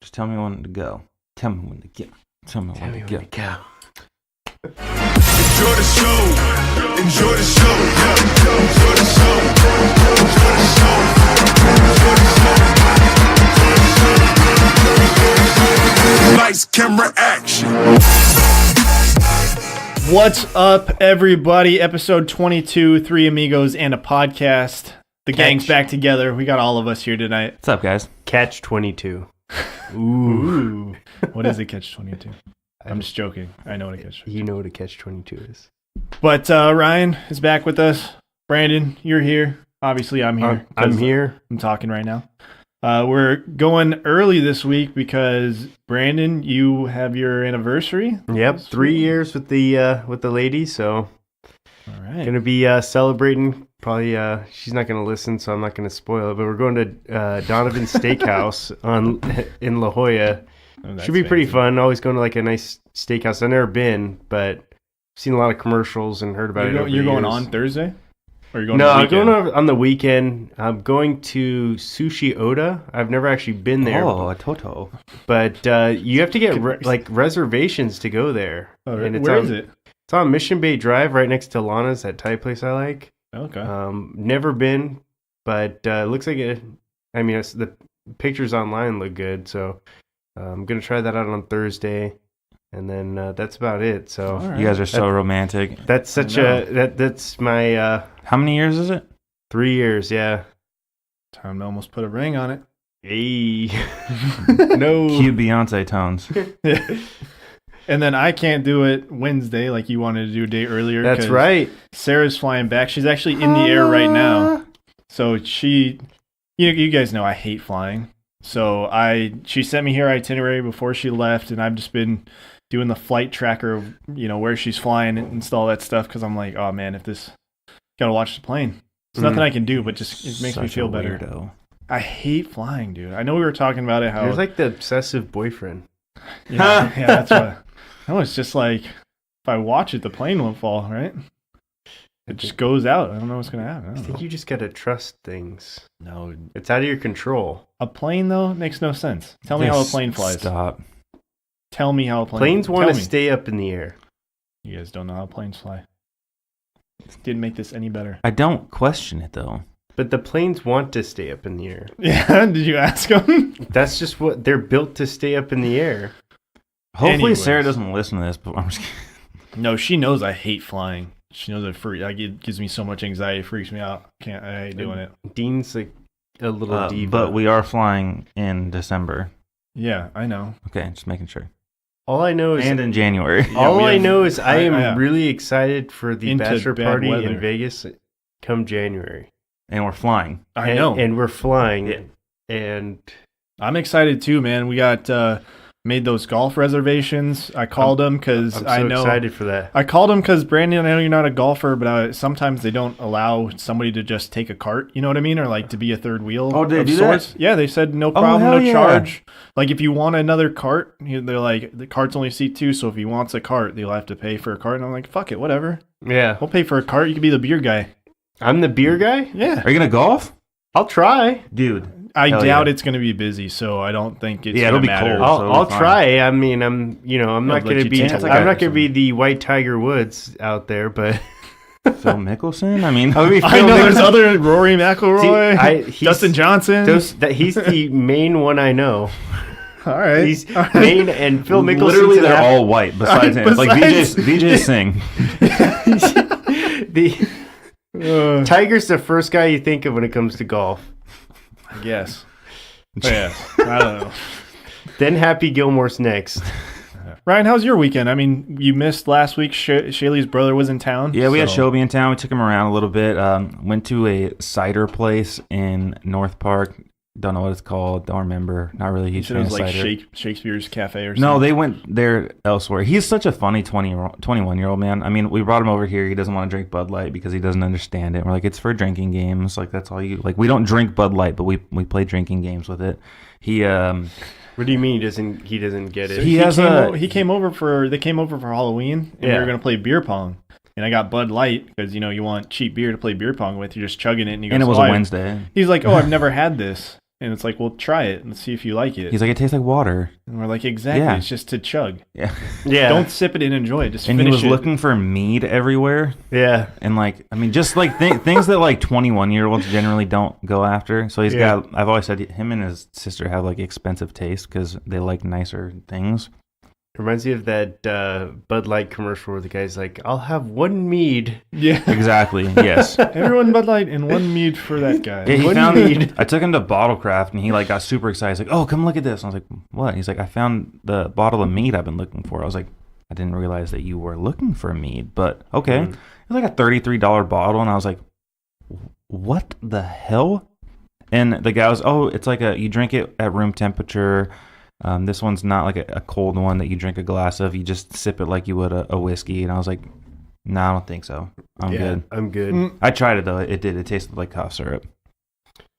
Just tell me when to go. Tell me when to go. Tell me when to go. Enjoy the show. Enjoy the show. Enjoy the show. Enjoy the show. Lights, camera, action. What's up, everybody? Episode 22, 3 Amigos and a podcast. The gang's back together. We got all of us here tonight. What's up, guys? Catch 22. Ooh. What is a catch 22? I'm just joking. I know what a catch 22 is. You know what a catch 22 is. But Ryan is back with us. Brandon, you're here. Obviously, I'm here. I'm here. I'm talking right now. We're going early this week because, Brandon, you have your anniversary. Yep, 3 years with the lady, so all right. Gonna be celebrating. Probably she's not gonna listen, so I'm not gonna spoil it. But we're going to Donovan's Steakhouse in La Jolla. Oh, should be pretty fun. Always going to like a nice steakhouse. I've never been, but I've seen a lot of commercials and heard about it. You're going on Thursday? Or are you going No, I'm going on the weekend. I'm going to Sushi Oda. I've never actually been there. Oh, a Toto. But you have to get reservations to go there. Oh, and where is it? It's on Mission Bay Drive, right next to Lana's, that Thai place I like. Okay. Never been, but it looks like it. I mean, the pictures online look good, so I'm gonna try that out on Thursday, and then that's about it. So right. You guys are so romantic. that's that's my How many years is it? 3 years, yeah. Time to almost put a ring on it. Hey, no. Cue Beyonce tones. And then I can't do it Wednesday like you wanted to do a day earlier. That's right. Sarah's flying back. She's actually in the air right now. So you guys know I hate flying. So she sent me her itinerary before she left, and I've just been doing the flight tracker of, where she's flying and all that stuff, because I'm like, oh man, gotta watch the plane. There's nothing I can do, but just it makes me feel better. Weirdo. I hate flying, dude. I know we were talking about it. How You're like the obsessive boyfriend. yeah, that's what. No, it's just like if I watch it, the plane won't fall, right? It just goes out. I don't know what's gonna happen. I think you just gotta trust things. No, It's out of your control. a plane though makes no sense. Tell me how a plane flies. Stop. Tell me how a plane. Planes want to Tell me. stay up in the air. You guys don't know how planes fly. Didn't make this any better. I don't question it, though. But the planes want to stay up in the air. Yeah, did you ask them? That's just what they're built to stay up in the air. Hopefully Anyways. Sarah doesn't listen to this, but I'm just kidding. No, she knows I hate flying. She knows it gives me so much anxiety. It freaks me out. I hate doing it. Dean's like a little diva. But we are flying in December. Yeah, I know. Okay, just making sure. All I know is And in January. Yeah, I am really excited for the Into bachelor bad party weather. in Vegas come January. And we're flying. I know. And we're flying. Yeah. And I'm excited too, man. We got made those golf reservations. I called them because I'm so I know. excited for that. I called them because, Brandon, I know you're not a golfer, but sometimes they don't allow somebody to just take a cart, you know what I mean? Or like to be a third wheel. Oh, they of do sorts. that? Yeah, they said no problem, hell no yeah. charge. Like if you want another cart, they're like, the carts only seat 2, so if he wants a cart, they'll have to pay for a cart. And I'm like, fuck it, whatever. Yeah. We'll pay for a cart. You could be the beer guy. I'm the beer guy? Yeah. Are you going to golf? I'll try. Dude. I Hell doubt yeah. it's going to be busy, so I don't think it's Yeah, going it'll to be matter. cold. So I'll fine. try. I mean, I'm not but going to you be can't. I'm It's like not going to be the white Tiger Woods out there, but Phil Mickelson? I mean, I know there's other Rory McIlroy, he's- Justin Johnson. he's the main one I know. All right. He's main and Phil Mickelson. literally they're all white besides him. It's like VJ Singh. The Tiger's the first guy you think of when it comes to golf. I guess. But yeah, I don't know. Then Happy Gilmore's next. Ryan, how's your weekend? I mean, you missed last week. Shaylee's brother was in town. Yeah, we had Shobi in town. We took him around a little bit. Went to a cider place in North Park. Don't know what it's called. Don't remember. Not really a huge It fan was of like cider. Shakespeare's Cafe or something. No, they went there elsewhere. He's such a funny 21-year-old man. I mean, we brought him over here. He doesn't want to drink Bud Light because he doesn't understand it. We're like, it's for drinking games. Like, that's all you... Like, we don't drink Bud Light, but we play drinking games with it. He... What do you mean he doesn't get it? So He they came over for Halloween, and we were gonna play beer pong. And I got Bud Light because you want cheap beer to play beer pong with. You're just chugging it, and he goes, and it was a Wednesday. He's like, "Oh, I've never had this." And it's like, well, try it and see if you like it. He's like, it tastes like water. And we're like, exactly. Yeah. It's just to chug. Yeah. Yeah. Don't sip it and enjoy it. Just And he finish was it. looking for mead everywhere. Yeah. And like, I mean, just like things that like 21-year-olds generally don't go after. So he's Yeah. got, I've always said him and his sister have like expensive taste because they like nicer things. Reminds me of that Bud Light commercial where the guy's like, I'll have one mead. Yeah. Exactly. Yes. Everyone Bud Light and one mead for that guy. Yeah, he One found mead. I took him to Bottlecraft and he like got super excited. He's like, "Oh, come look at this." And I was like, "What?" He's like, "I found the bottle of mead I've been looking for." I was like, "I didn't realize that you were looking for mead, but okay." It was like a $33 bottle, and I was like, "What the hell?" And the guy was, "Oh, it's like you drink it at room temperature. This one's not like a cold one that you drink a glass of. You just sip it like you would a whiskey." And I was like, "No, I don't think so. I'm good." I'm good. I tried it though. It did. It tasted like cough syrup.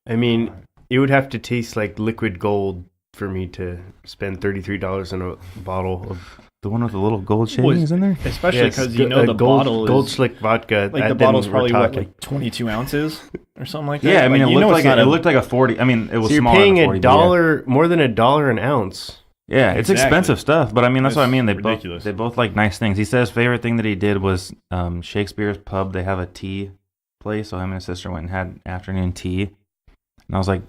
I mean, it would have to taste like liquid gold for me to spend $33 on a bottle of The one with the little gold shavings in there? Especially Yes, because you know the gold, bottle Gold is Slick vodka. like the bottle's probably what, like 22 ounces or something like that. Yeah, I mean, like, it looked like a 40. I mean, it was So you're smaller paying than 40, a but yeah. dollar, more than $1 an ounce. Yeah, it's Exactly. expensive stuff, but I mean, that's what I It's mean. ridiculous. They both like nice things. He said his favorite thing that he did was Shakespeare's Pub. They have a tea place, so him and his sister went and had afternoon tea. And I was like,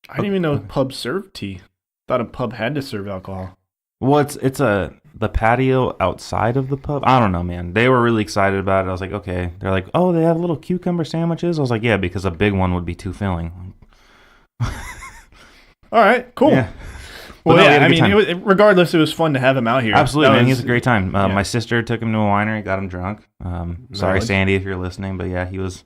I didn't even know pubs served tea. Thought a pub had to serve alcohol. well, it's the patio outside of the pub. I don't know, man. They were really excited about it. I was like, okay. They're like, oh, they have little cucumber sandwiches. I was like, yeah, because a big one would be too filling. All right, cool. Yeah. Well, But no, we yeah, had a I good mean, time. regardless, it was fun to have him out here. Absolutely, That man. He was- has a great time. yeah. My sister took him to a winery, got him drunk. Sorry, Knowledge. Sandy, if you're listening, but yeah, he was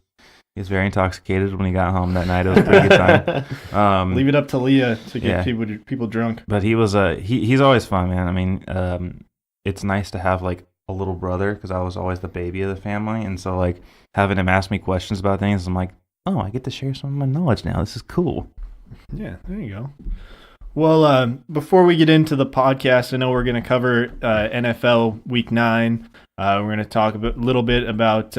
very intoxicated when he got home that night. It was a pretty good time. Leave it up to Leah to get Yeah. people drunk. But he was he's always fun, man. I mean, it's nice to have like a little brother because I was always the baby of the family, and so like having him ask me questions about things, I'm like, oh, I get to share some of my knowledge now. This is cool. Yeah, there you go. Well, before we get into the podcast, I know we're going to cover NFL Week 9. We're going to talk a little bit about,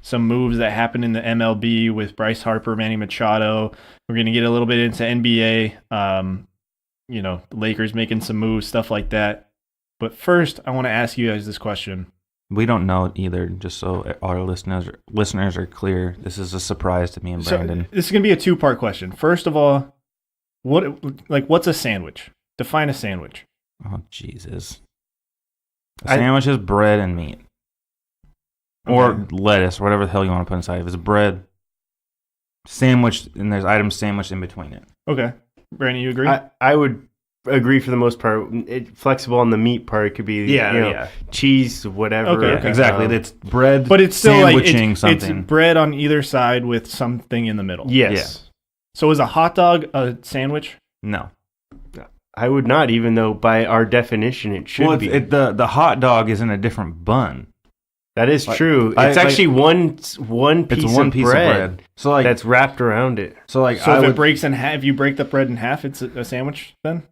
some moves that happened in the MLB with Bryce Harper, Manny Machado. We're going to get a little bit into NBA, the Lakers making some moves, stuff like that. But first, I want to ask you guys this question. We don't know either, just so our listeners are clear. This is a surprise to me and Brandon. So this is going to be a two-part question. First of all, what's a sandwich? Define a sandwich. Oh, Jesus. A sandwich is bread and meat. Or Okay. lettuce, whatever the hell you want to put inside. If it's bread, sandwiched, and there's items sandwiched in between it. Okay. Brandon, you agree? I would agree for the most part. Flexible on the meat part could be cheese, whatever. Okay. Yeah, exactly. It's bread, But it's still like sandwiching it's something. bread on either side with something in the middle. Yes. So is a hot dog a sandwich? No. I would not, even though by our definition it should Well, be. the hot dog is in a different bun. That is true. I- It's actually one piece, It's one of, piece bread of bread. So like that's wrapped around it. so like So I if would, it breaks in half, if you break the bread in half, it's a sandwich then?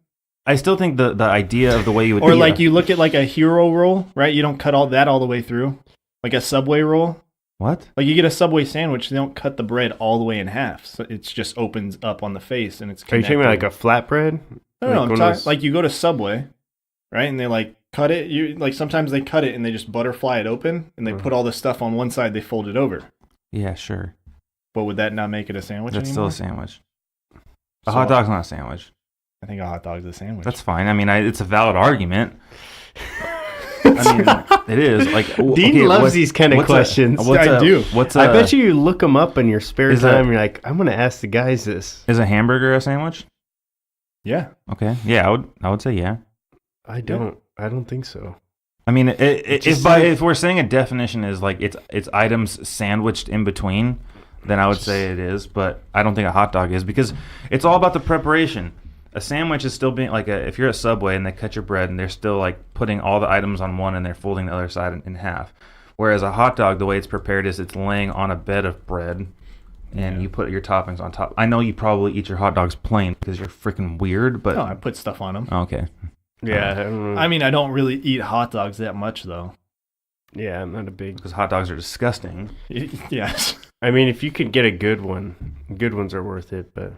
I still think the idea of the way you would Or eat like a- you look at like a hero roll, right? You don't cut all the way through. Like a Subway roll. what? Like you get a Subway sandwich, they don't cut the bread all the way in half. So it just opens up on the face and it's Are you talking about like connected. a flatbread? No, Like I'm one of talking those- like you go to Subway, right? And they like cut it. You like sometimes they cut it and they just butterfly it open and they put all the stuff on one side. They fold it over. Yeah, sure. But would that not make it a sandwich That's anymore? still a sandwich. A So- hot dog's not a sandwich. I think a hot dog's a sandwich. That's fine. I mean, it's a valid argument. I mean, it is. Like Dean loves these kind of questions. I do. I I bet you look them up in your spare Is time. that- You're like, I'm going to ask the guys this. Is a hamburger a sandwich? Yeah. Okay. Yeah, I would say yeah. I don't think so. I mean, just if we're saying a definition is like it's items sandwiched in between, then I would say it is. But I don't think a hot dog is because it's all about the preparation. A sandwich is still being like if you're at Subway and they cut your bread and they're still like putting all the items on one and they're folding the other side in half. Whereas a hot dog, the way it's prepared is it's laying on a bed of bread and you put your toppings on top. I know you probably eat your hot dogs plain because you're freaking weird, but No, I put stuff on them. okay. Yeah, I don't know. I mean, I don't really eat hot dogs that much though. Yeah, I'm not a big. Because hot dogs are disgusting. Yes. I mean, if you could get a good one, good ones are worth it. But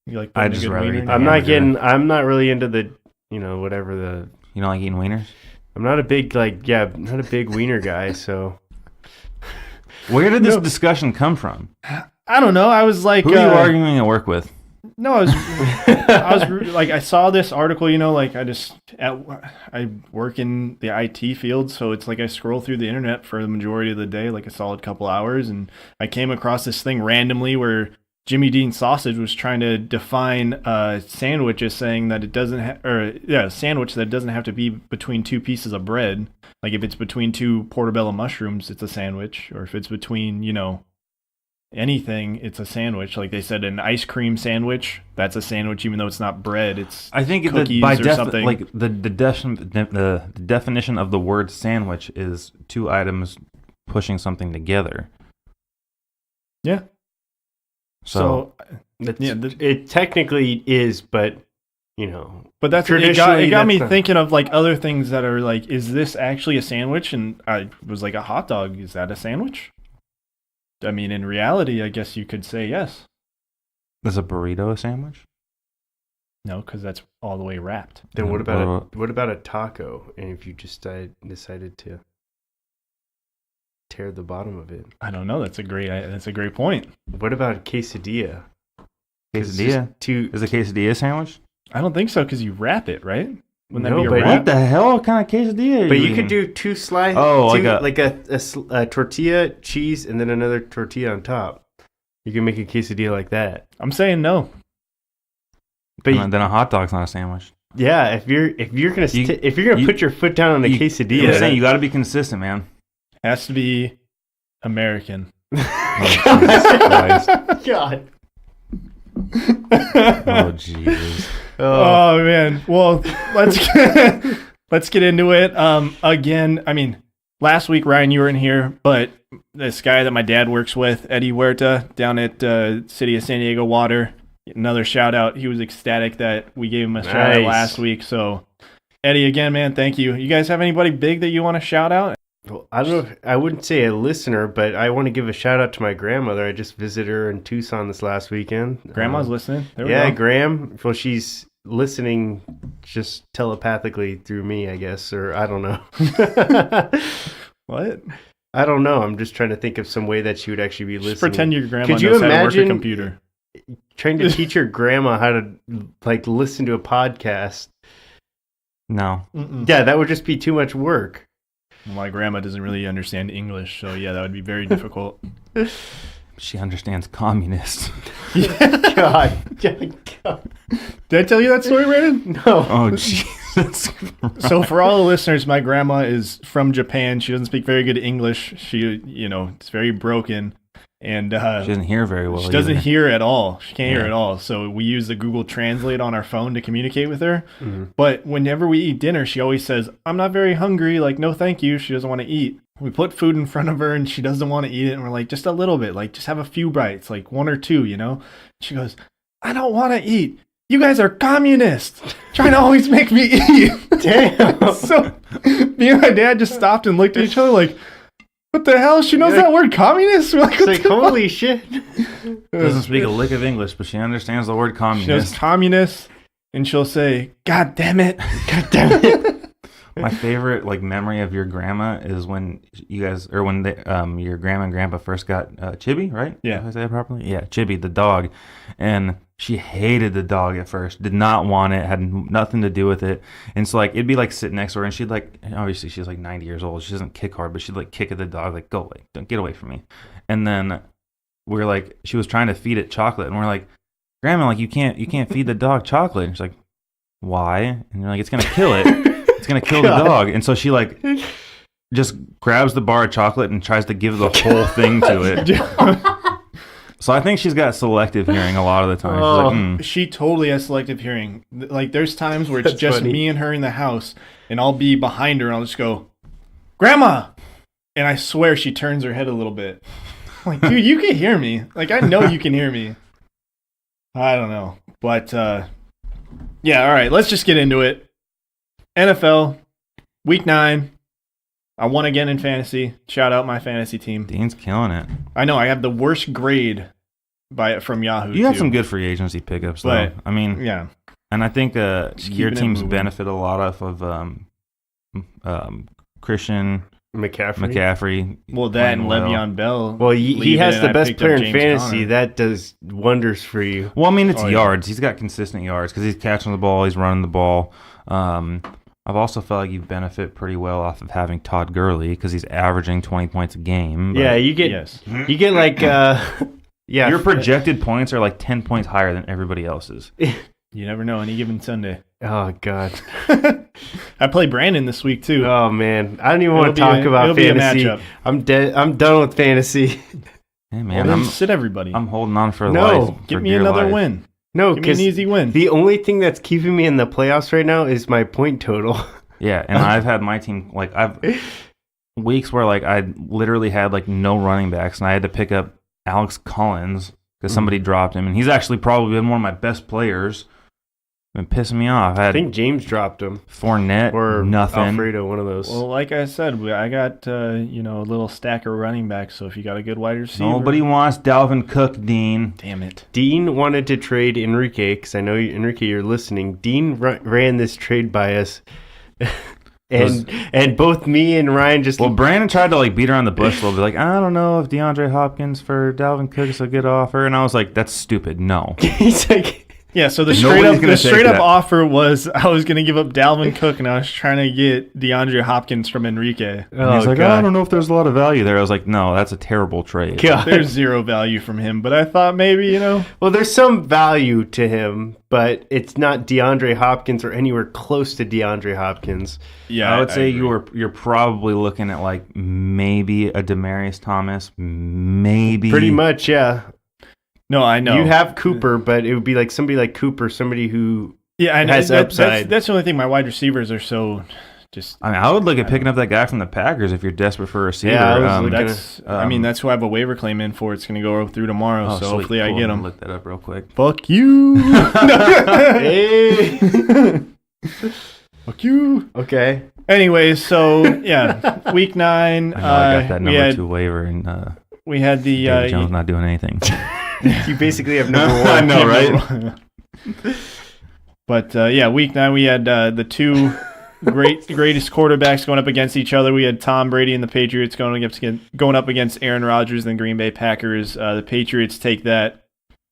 You like I putting a just good rather wiener eat in the your I'm mouth? not I'm not really into the, whatever the. You don't like eating wieners? I'm not a big not a big wiener guy. So Where did this No. discussion come from? I don't know. I was like, Who are you arguing at work with? no, I was like, I saw this article, like I work in the IT field, so it's like I scroll through the internet for the majority of the day, like a solid couple hours, and I came across this thing randomly where Jimmy Dean Sausage was trying to define sandwich as saying that it doesn't sandwich that doesn't have to be between two pieces of bread. Like if it's between two portobello mushrooms, it's a sandwich, or if it's between, anything, it's a sandwich. Like they said, an ice cream sandwich, that's a sandwich, even though it's not bread. It's I think cookies by or something. like the definition of the word sandwich is two items pushing something together. Yeah. So it technically is, but But that's it Traditionally, got me that's not- thinking of like other things that are like, is this actually a sandwich? And I was like, a hot dog, is that a sandwich? I mean, in reality, I guess you could say yes. is a burrito a sandwich? No, because that's all the way wrapped. then what Well- about a taco? And if you just decided to tear the bottom of it, I don't know. That's a great point. what about a quesadilla? 'Cause it's Quesadilla? just two. Is a quesadilla a sandwich? I don't think so because you wrap it, right? Wouldn't that No, be a but- wrap? What the hell kind of quesadilla? Are But you eating? could do two slices. Oh, like a tortilla, cheese, and then another tortilla on top. You can make a quesadilla like that. I'm saying no. But then a hot dog's not a sandwich. yeah, if you're gonna you- put your foot down on a quesadilla, I'm saying you got to be consistent, man. Has to be American. Christ. God. Oh Jesus. Oh man. Well, let's get into it. Again, I mean, last week Ryan, you were in here, but this guy that my dad works with, Eddie Huerta, down at City of San Diego Water, another shout out. He was ecstatic that we gave him a shout out Nice. last week. So, Eddie, again, man, thank you. You guys have anybody big that you want to shout out? Well, I don't know. I wouldn't say a listener, but I want to give a shout out to my grandmother. I just visited her in Tucson this last weekend. Grandma's listening. There we Yeah, go. Graham. Well, she's listening just telepathically through me, I guess, or I don't know. What? I don't know. I'm just trying to think of some way that she would actually be listening. Just pretend your grandma Could you knows how to work a imagine- computer. Trying to teach your grandma how to listen to a podcast. No. Yeah, that would just be too much work. My grandma doesn't really understand English, so yeah, that would be very difficult. She understands communists. God. God. Did I tell you that story, Brandon? No. Oh Jesus. So for all the listeners, my grandma is from Japan. She doesn't speak very good English. She, it's very broken, and She doesn't hear very well. she doesn't either. hear at all. She can't hear Yeah. at all. So we use the Google Translate on our phone to communicate with her. Mhm. But whenever we eat dinner, she always says, "I'm not very hungry." Like, no, thank you. She doesn't want to eat. We put food in front of her, and she doesn't want to eat it. And we're like, just a little bit, like just have a few bites, like one or two. She goes, "I don't want to eat. You guys are communists, trying to always make me eat." Damn. So me and my dad just stopped and looked at each other like, what the hell? She knows You're like- that word communist? We're like, It's what like, the fuck? holy shit. Doesn't speak a lick of English, but she understands the word She knows communist. communist, and she'll say, "God damn it." God damn it. My favorite memory of your grandma is when you guys, or when your grandma and grandpa first got Chibi, right? Yeah. Did I say that properly? Yeah, Chibi, the dog, and she hated the dog at first. Did not want it. Had nothing to do with it. And so it'd be sit next to her, and she'd obviously she's 90 years old. She doesn't kick hard, but she'd kick at the dog, go away, don't get away from me. And then we're she was trying to feed it chocolate, and we're like, Grandma, you can't feed the dog chocolate. And she's like, why? And you're like, it's gonna kill it. It's gonna kill the dog. And so she just grabs the bar of chocolate and tries to give the whole thing to it. So I think she's got selective hearing a lot of the time. She's like, She totally has selective hearing. There's times where it's That's just funny. me and her in the house, and I'll be behind her, and I'll just go, "Grandma!" And I swear she turns her head a little bit. I'm like, dude, you can hear me. I know you can hear me. I don't know. But, yeah, all right, let's just get into it. NFL, Week 9. I won again in fantasy. Shout out my fantasy team. Dean's killing it. I know, I have the worst grade from Yahoo. You have too. some good free agency pickups, though. But, I mean, Yeah. and I think your keeping it teams moving. benefit a lot off of Christian McCaffrey. Well, that and playing well. Le'Veon Bell. Well, he leaving, has and the I best picked player up in James fantasy. Conner. That does wonders for you. Well, I mean, it's Oh, yeah. yards. He's got consistent yards because he's catching the ball, he's running the ball. I've also felt like you benefit pretty well off of having Todd Gurley because he's averaging 20 points a game. but Yeah, you get like yeah. your projected points are like 10 points higher than everybody else's. You never know. Any given Sunday. Oh God. I play Brandon this week too. Oh man, I don't even want to It'll be talk a- about it'll be a fantasy. matchup. I'm dead. I'm done with fantasy. Hey Well, man, then sit everybody. I'm holding on for No, life. Give for me dear another life. win. No, Give me an because easy win. the only thing that's keeping me in the playoffs right now is my point total. Yeah, and I've had my team I've weeks where I literally had no running backs, and I had to pick up Alex Collins because somebody dropped him, and he's actually probably been one of my best players. Been pissing me off. I I had think James dropped him Fournette or nothing. Alfredo, one of those. Well, like I said, I got a little stack of running backs. So if you got a good wide receiver, Nobody wants Dalvin Cook, Dean. Damn it. Dean wanted to trade Enrique because I know Enrique, you're listening. Dean ran this trade by us, and both me and Ryan just Well, Brandon tried to beat around the bush a little bit. I don't know if DeAndre Hopkins for Dalvin Cook is a good offer, and I was like, that's stupid. No. he's like. Yeah, so the Nobody's gonna take straight up that. offer was I was going to give up Dalvin Cook and I was trying to get DeAndre Hopkins from Enrique. And he's like, God. I don't know if there's a lot of value there. I was like, no, that's a terrible trade. God. There's zero value from him, but I thought maybe, Well, there's some value to him, but it's not DeAndre Hopkins or anywhere close to DeAndre Hopkins. yeah, I would say agree. you're probably looking at maybe a Demarius Thomas, maybe Pretty much, yeah. No, I know. You have Cooper, but it would be somebody like Cooper, somebody who yeah, I know. has upside. That's the only thing. My wide receivers are so just. I mean, I would look at picking up that guy from the Packers if you're desperate for a receiver. Yeah, I was looking That's. I mean, that's who I have a waiver claim in for. It's going to go through tomorrow, so sweet. hopefully I Cool. get I'm him. gonna Look that up real quick. Fuck you. Hey. Fuck you. Okay. Anyways, so yeah, week 9. I know I got that we number had 2 waiver, and we had the David Jones not doing anything. You basically have number one. I know, right? But yeah, week 9 we had the two greatest quarterbacks going up against each other. We had Tom Brady and the Patriots going up against Aaron Rodgers and the Green Bay Packers. The Patriots take that,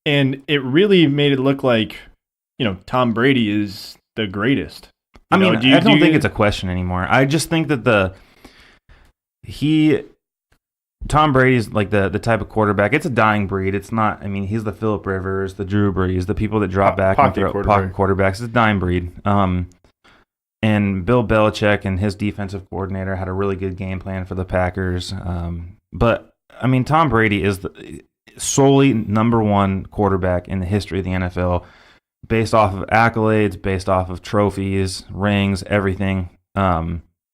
and it really made it look like Tom Brady is the greatest. I mean, I don't think it's a question anymore. I just think that Tom Brady's the type of quarterback. It's a dying breed. It's not. I mean, he's the Phillip Rivers, the Drew Brees, the people that drop back and throw pocket quarterbacks. It's a dying breed. And Bill Belichick and his defensive coordinator had a really good game plan for the Packers. But I mean, Tom Brady is the solely number 1 quarterback in the history of the NFL, based off of accolades, based off of trophies, rings, everything.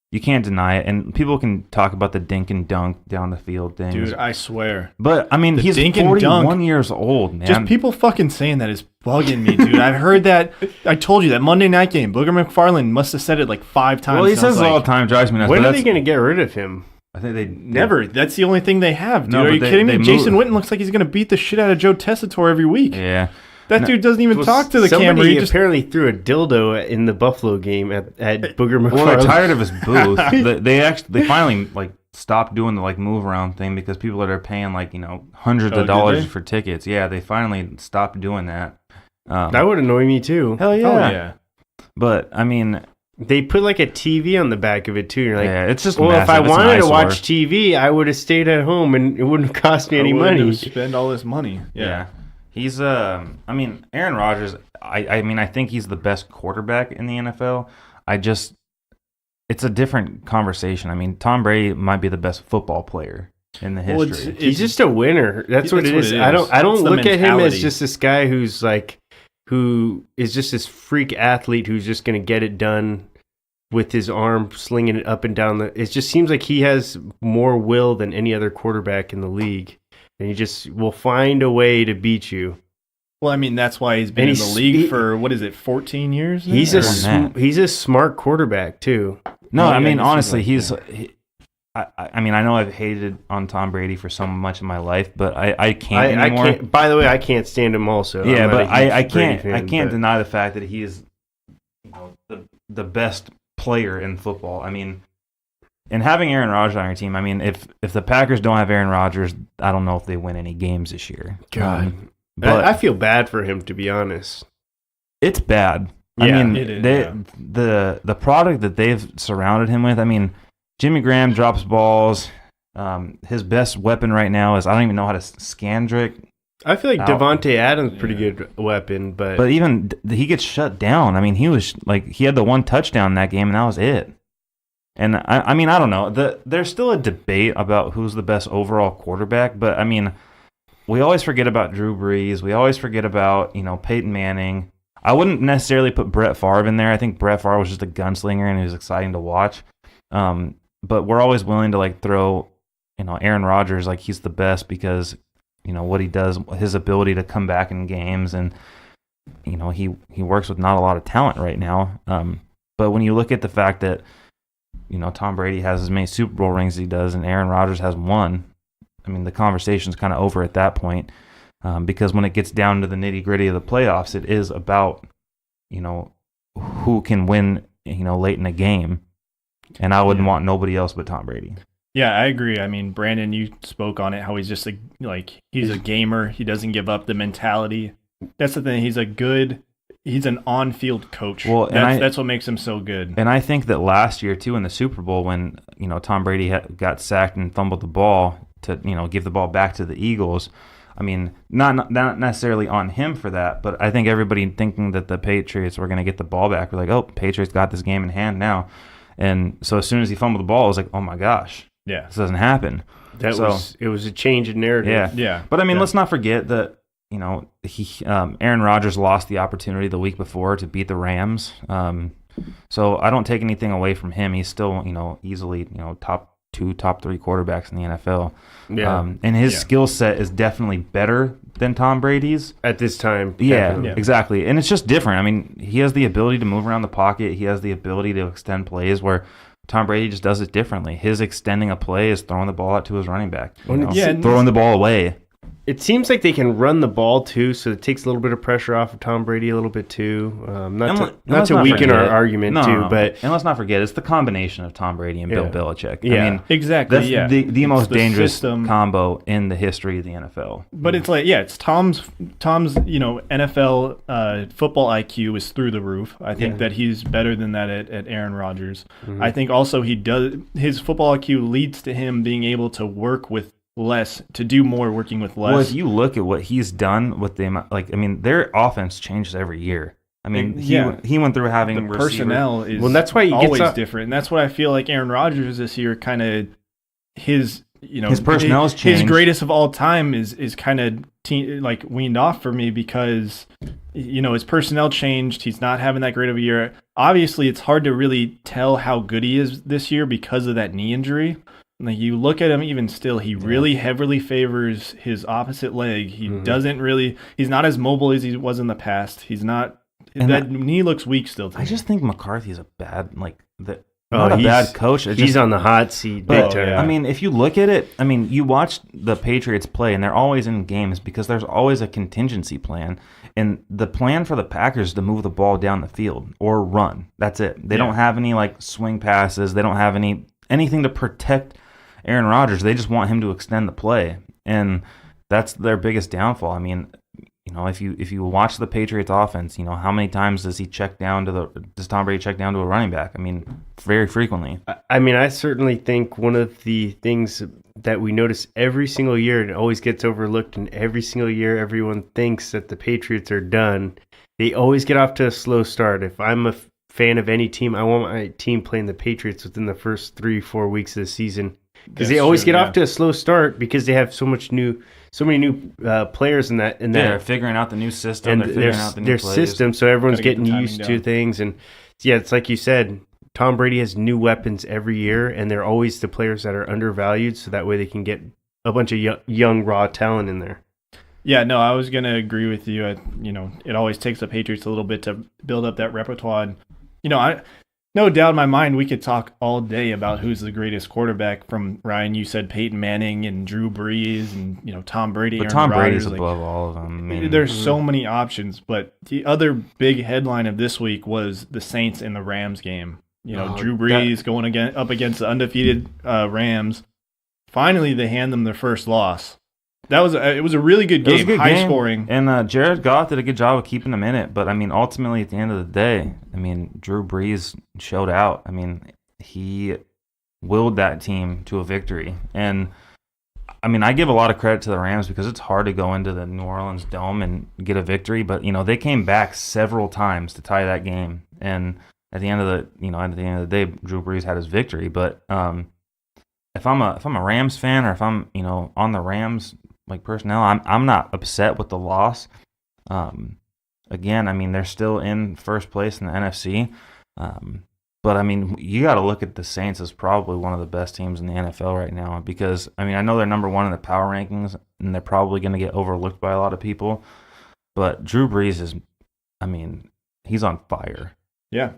You can't deny it, and people can talk about the dink and dunk down the field things. Dude, I swear. But, I mean, he's dink and 41 dunk, years old, man. Just people fucking saying that is bugging me, dude. I've heard that. I told you that Monday night game, Booger McFarland must have said it 5 times. Well, he says it all the time, drives me nuts. When but are they going to get rid of him? I think they Never. That's the only thing they have, dude. No, Are but you they- kidding me? they Jason move- Witten looks like he's going to beat the shit out of Joe Tessitore every week. Yeah. That dude doesn't even talk to the camera. Somebody He just apparently threw a dildo in the Buffalo game at Booger McFarland. Well, they're tired of his booth. they finally stopped doing the move around thing because people that are paying hundreds Oh, of did dollars they? for tickets. Yeah, they finally stopped doing that. That would annoy me too. Hell yeah. Oh, yeah. But I mean, They put a TV on the back of it too. You're like, yeah, it's just well, massive. if I It's an wanted to eyesore. watch TV, I would have stayed at home and it wouldn't have cost me any I wouldn't money. have spend all this money. Yeah. He's I mean, Aaron Rodgers, I mean, I think he's the best quarterback in the NFL. It's a different conversation. I mean, Tom Brady might be the best football player in the Well, history. He's just a winner. That's what it is. I don't It's the look at him as mentality. just this guy who is just this freak athlete who's just going to get it done with his arm slinging it up and down it just seems like he has more will than any other quarterback in the league. And he just will find a way to beat you. Well, I mean, that's why he's been in the league for, 14 years now? He's a smart quarterback, too. No, Oh, I yeah, mean, he honestly, seems I mean, I know I've hated on Tom Brady for so much of my life, but I can't anymore. I can't, by the way, I can't stand him also. Yeah, I'm not but a huge I Brady can't fan, but- deny the fact that he is the best player in football. I mean, and having Aaron Rodgers on your team, I mean, if the Packers don't have Aaron Rodgers, I don't know if they win any games this year. God. But I feel bad for him, to be honest. it's bad. I Yeah, mean, it is, the product that they've surrounded him with. I mean, Jimmy Graham drops balls. His best weapon right now is I don't even know how to Scandrick. I feel like Out. Devontae Adams pretty good weapon, but Even he gets shut down. I mean, he had the one touchdown in that game, and that was it. And I mean, I don't know. There's still a debate about who's the best overall quarterback, but I mean, we always forget about Drew Brees. We always forget about Peyton Manning. I wouldn't necessarily put Brett Favre in there. I think Brett Favre was just a gunslinger, and he was exciting to watch. But we're always willing to throw Aaron Rodgers like he's the best because what he does, his ability to come back in games, and he works with not a lot of talent right now. But when you look at the fact that Tom Brady has as many Super Bowl rings as he does, and Aaron Rodgers has one, I mean the conversation's kind of over at that point because when it gets down to the nitty gritty of the playoffs, it is about who can win late in a game, and I wouldn't want nobody else but Tom Brady. Yeah, I agree. I mean, Brandon, you spoke on it, how he's just he's a gamer. He doesn't give up the mentality. That's the thing. He's an on-field coach. Well, that's what makes him so good. And I think that last year too in the Super Bowl when Tom Brady got sacked and fumbled the ball to give the ball back to the Eagles. I mean, not necessarily on him for that, but I think everybody thinking that the Patriots were going to get the ball back were like, oh, Patriots got this game in hand now. And so as soon as he fumbled the ball, I was like, oh my gosh. Yeah. This doesn't happen. It was a change in narrative. Yeah. Yeah. But I mean, let's not forget that, Aaron Rodgers lost the opportunity the week before to beat the Rams. So I don't take anything away from him. He's still, easily, top 2, top 3 quarterbacks in the NFL. Yeah. And his skill set is definitely better than Tom Brady's. At this time. Yeah, definitely. exactly. And it's just different. I mean, he has the ability to move around the pocket. He has the ability to extend plays where Tom Brady just does it differently. His extending a play is throwing the ball out to his running back. Throwing the ball away. It seems like they can run the ball too, so it takes a little bit of pressure off of Tom Brady a little bit too. Not to weaken our argument but and let's not forget it's the combination of Tom Brady and Bill Belichick. Yeah. I mean, Exactly. that's Yeah. the most the dangerous system. combo in the history of the NFL. But it's it's Tom's NFL football IQ is through the roof. I think that he's better than that at Aaron Rodgers. Mm-hmm. I think also his football IQ leads to him being able to work with less, to do more working with less. Well, if you look at what he's done with them, their offense changes every year. I mean, he went through having the receivers. personnel is that's why he always gets different. And that's what I feel like Aaron Rodgers this year kind of his personnel has his changed. greatest of all time is kind of weaned off for me because his personnel changed. He's not having that great of a year. Obviously, it's hard to really tell how good he is this year because of that knee injury. Like you look at him, even still, he really heavily favors his opposite leg. He doesn't really. He's not as mobile as he was in the past. He's not. That knee looks weak still. To I me. just think McCarthy's a bad not a bad coach. He's on the hot seat. But, big time. I mean, if you look at it, I mean, you watch the Patriots play, and they're always in games because there's always a contingency plan. And the plan for the Packers is to move the ball down the field or run. That's it. They don't have any swing passes. They don't have anything to protect Aaron Rodgers. They just want him to extend the play, and that's their biggest downfall. I mean, if you watch the Patriots offense, how many times does Tom Brady check down to a running back? I mean, very frequently. I mean, I certainly think one of the things that we notice every single year, and it always gets overlooked, and every single year everyone thinks that the Patriots are done. They always get off to a slow start. If I'm a fan of any team, I want my team playing the Patriots within the first 3-4 weeks of the season. Because they always get off to a slow start because they have so many new players in that. They're figuring out the new system. And they're figuring out the new their plays. system, so everyone's Gotta get getting the timing used to down. things. And it's like you said, Tom Brady has new weapons every year, and they're always the players that are undervalued, so that way they can get a bunch of young raw talent in there. Yeah, no, I was gonna agree with you. It always takes the Patriots a little bit to build up that repertoire. And, no doubt in my mind, we could talk all day about who's the greatest quarterback. From Ryan, you said Peyton Manning and Drew Brees and Tom Brady. But Aaron Tom Brady's Rodgers, above all of them. I mean, there's so many options. But the other big headline of this week was the Saints and the Rams game. Drew Brees going up against the undefeated Rams. Finally, they hand them their first loss. It was a really good game, high scoring. And Jared Goff did a good job of keeping them in it. But, I mean, ultimately, at the end of the day, I mean, Drew Brees showed out. I mean, he willed that team to a victory. And, I mean, I give a lot of credit to the Rams because it's hard to go into the New Orleans Dome and get a victory. But, they came back several times to tie that game. And at the end of the day, Drew Brees had his victory. But if I'm a Rams fan, or if I'm on the Rams personnel, I'm not upset with the loss. Again, I mean, they're still in first place in the NFC. But I mean, you got to look at the Saints as probably one of the best teams in the NFL right now, because I mean, I know they're number one in the power rankings and they're probably going to get overlooked by a lot of people. But Drew Brees is, I mean, he's on fire. Yeah.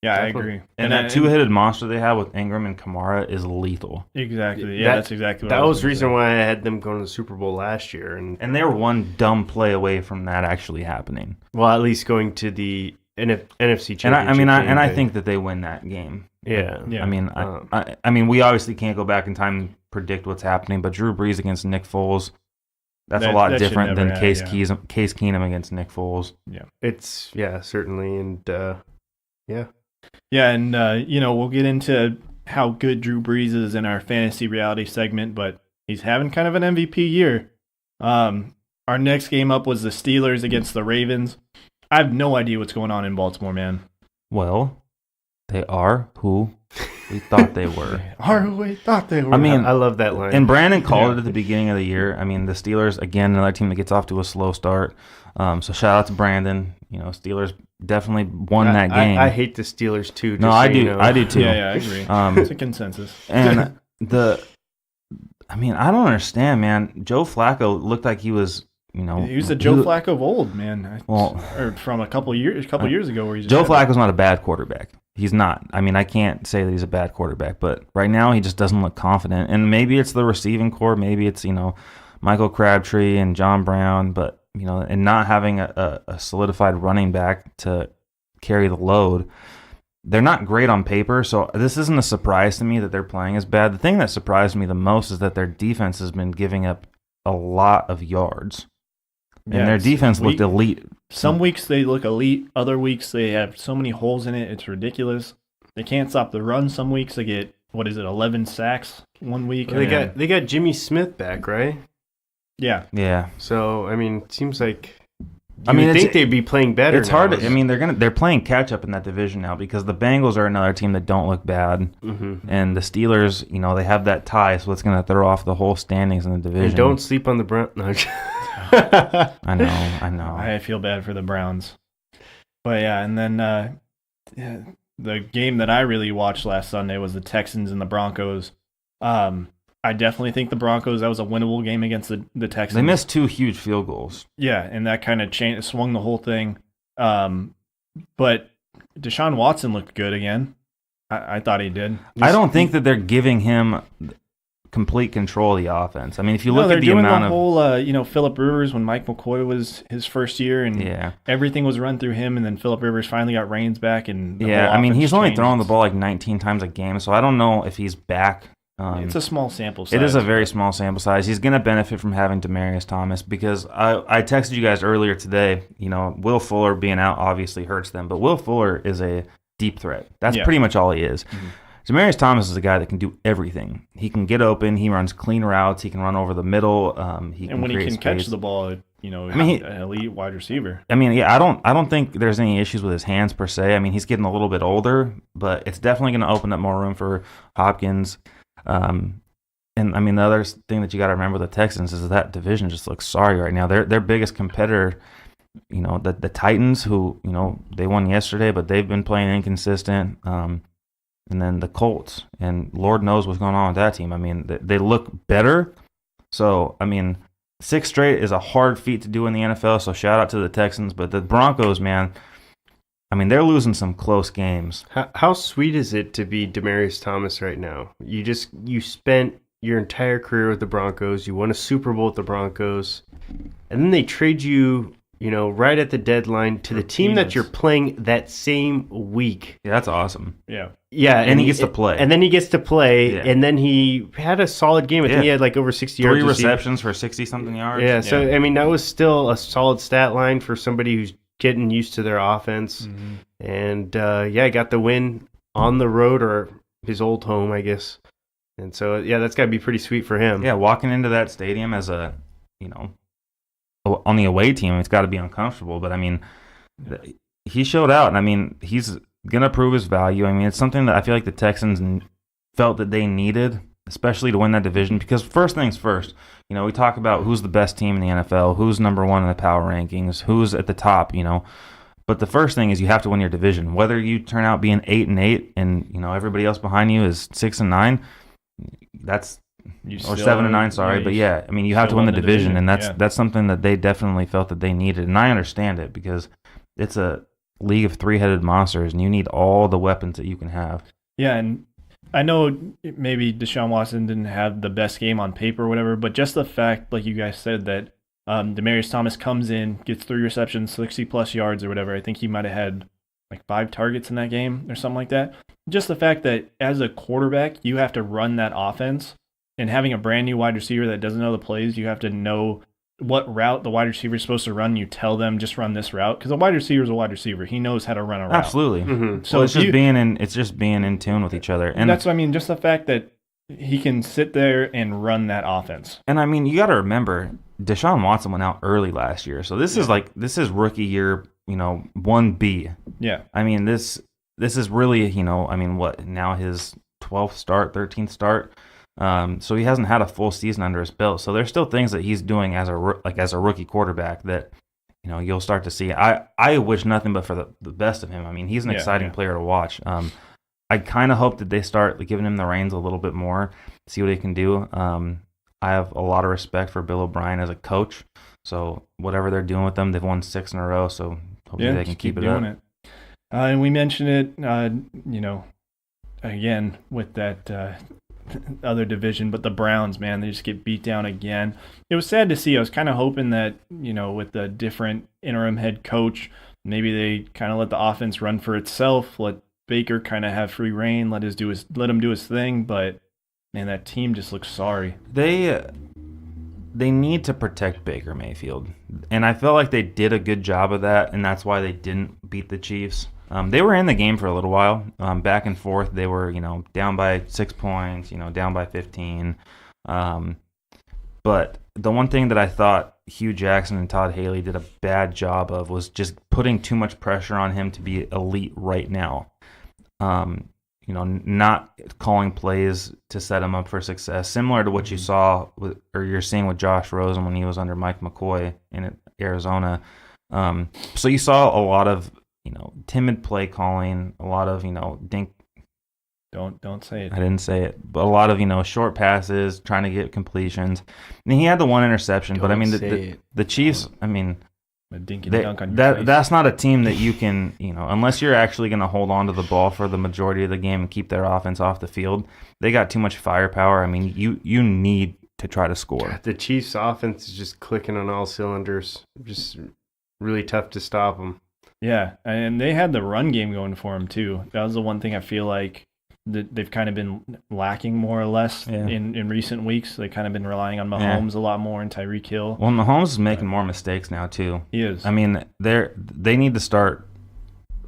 Yeah, I agree. And that two-headed monster they have with Ingram and Kamara is lethal. Exactly. Yeah, that's exactly what that was the reason why I had them going to the Super Bowl last year. And they were one dumb play away from that actually happening. Well, at least going to the NFC Championship. And I think that they win that game. Yeah. I mean, I mean, we obviously can't go back in time and predict what's happening, but Drew Brees against Nick Foles, that's a lot different than Case Keenum against Nick Foles. Yeah. It's, certainly. And, yeah. Yeah, and we'll get into how good Drew Brees is in our fantasy reality segment, but he's having kind of an MVP year. Our next game up was the Steelers against the Ravens. I have no idea what's going on in Baltimore, man. Well, they are who we thought they were. Are who we thought they were. I mean, I love that line. And Brandon called it at the beginning of the year. I mean, the Steelers, again, another team that gets off to a slow start. So shout out to Brandon. Steelers definitely won that game. I hate the Steelers too. No, I do. I do too. Yeah, I agree. It's a consensus. And I mean, I don't understand, man. Joe Flacco looked like he was, he was the Joe Flacco of old, man. Or from a couple years ago, where he's Joe Flacco's not a bad quarterback. He's not. I mean, I can't say that he's a bad quarterback, but right now he just doesn't look confident. And maybe it's the receiving core, maybe it's Michael Crabtree and John Brown, but and not having a solidified running back to carry the load. They're not great on paper, so this isn't a surprise to me that they're playing as bad. The thing that surprised me the most is that their defense has been giving up a lot of yards. And their defense looked elite. Some weeks they look elite. Other weeks they have so many holes in it, it's ridiculous. They can't stop the run. Some weeks they get, 11 sacks one week. Well, they got Jimmy Smith back, right? Yeah. Yeah. So, I mean, it seems like I mean, think they'd be playing better. It's hard. I mean, they're playing catch up in that division now because the Bengals are another team that don't look bad, and the Steelers, they have that tie, so it's going to throw off the whole standings in the division. And don't sleep on the Browns. No. I know. I feel bad for the Browns, but yeah, and then the game that I really watched last Sunday was the Texans and the Broncos. I definitely think the Broncos, that was a winnable game against the Texans. They missed 2 huge field goals. Yeah, and that kind of swung the whole thing. But Deshaun Watson looked good again. I thought he did. I don't think that they're giving him complete control of the offense. I mean, if you look at the amount of whole, Phillip Rivers when Mike McCoy was his first year, and everything was run through him, and then Phillip Rivers finally got reins back, and I mean, he's only throwing the ball like 19 times a game, so I don't know if he's back. It's a small sample size. It is a very small sample size. He's going to benefit from having Demaryius Thomas because I texted you guys earlier today. Will Fuller being out obviously hurts them, but Will Fuller is a deep threat. That's pretty much all he is. Mm-hmm. Demaryius Thomas is a guy that can do everything. He can get open. He runs clean routes. He can run over the middle. He can catch the ball, an elite wide receiver. I mean, I don't think there's any issues with his hands per se. I mean, he's getting a little bit older, but it's definitely going to open up more room for Hopkins. And I mean, the other thing that you got to remember with the Texans is that division just looks sorry right now. Their biggest competitor, the Titans, who they won yesterday, but they've been playing inconsistent. And then the Colts, and Lord knows what's going on with that team. I mean, they look better. So I mean, 6 straight is a hard feat to do in the NFL. So shout out to the Texans, but the Broncos, man. I mean, they're losing some close games. How sweet is it to be Demaryius Thomas right now? You spent your entire career with the Broncos. You won a Super Bowl with the Broncos, and then they trade you, right at the deadline to the team that you're playing that same week. Yeah, that's awesome. Yeah. Yeah, And he gets to play. And then he gets to play, Yeah. and then he had a solid game. I think he had like over 60 yards. 3 receptions for 60-something yards. Yeah, so I mean that was still a solid stat line for somebody who's getting used to their offense. Mm-hmm. And got the win on the road or his old home, I guess. And so that's got to be pretty sweet for him. Yeah, walking into that stadium as a, on the away team, it's got to be uncomfortable. But I mean, he showed out, and I mean, he's gonna prove his value. I mean, it's something that I feel like the Texans felt that they needed, especially to win that division. Because first things first, we talk about who's the best team in the NFL, who's number one in the power rankings, who's at the top, But the first thing is you have to win your division. Whether you turn out being 8-8 and everybody else behind you is 6-9, that's or 7-9. Sorry, but I mean you have to win the division, and that's something that they definitely felt that they needed, and I understand it because it's a league of three-headed monsters, and you need all the weapons that you can have. Yeah, and I know maybe Deshaun Watson didn't have the best game on paper or whatever, but just the fact, like you guys said, that Demaryius Thomas comes in, gets 3 receptions, 60-plus yards or whatever. I think he might have had like 5 targets in that game or something like that. Just the fact that as a quarterback, you have to run that offense, and having a brand new wide receiver that doesn't know the plays, you have to know what route the wide receiver is supposed to run. You tell them just run this route because a wide receiver is a wide receiver. He knows how to run a route. Absolutely. Mm-hmm. So it's just being in tune with each other, and that's what I mean. Just the fact that he can sit there and run that offense. And I mean, you got to remember, Deshaun Watson went out early last year, so this is rookie year, 1B. Yeah. I mean, this is really, I mean, what now his 12th start, 13th start. So he hasn't had a full season under his belt. So there's still things that he's doing as a rookie quarterback that you'll start to see. I wish nothing but for the best of him. I mean, he's an exciting player to watch. I kind of hope that they start giving him the reins a little bit more, see what he can do. I have a lot of respect for Bill O'Brien as a coach. So whatever they're doing with them, they've won 6 in a row. So hopefully they can keep it up. And we mentioned it, again with that other division, but the Browns, man, they just get beat down again. It was sad to see. I was kind of hoping that, with the different interim head coach, maybe they kind of let the offense run for itself, let Baker kind of have free reign, let him do his thing, but man, that team just looks sorry. They need to protect Baker Mayfield, and I felt like they did a good job of that, and that's why they didn't beat the Chiefs. They were in the game for a little while, back and forth. They were, down by 6 points, down by 15. But the one thing that I thought Hugh Jackson and Todd Haley did a bad job of was just putting too much pressure on him to be elite right now. Not calling plays to set him up for success, similar to what you saw you're seeing with Josh Rosen when he was under Mike McCoy in Arizona. So you saw a lot of timid play calling, a lot of dink. Don't say it. I didn't say it, but a lot of short passes, trying to get completions. And he had the one interception, but I mean the Chiefs. I mean, a dinky dunk on your face. That's not a team that you can unless you're actually going to hold on to the ball for the majority of the game and keep their offense off the field. They got too much firepower. I mean, you need to try to score. The Chiefs' offense is just clicking on all cylinders. Just really tough to stop them. Yeah, and they had the run game going for them too. That was the one thing I feel like that they've kind of been lacking more or less in recent weeks. They've kind of been relying on Mahomes a lot more and Tyreek Hill. Well, Mahomes is making more mistakes now too. He is. I mean, they need to start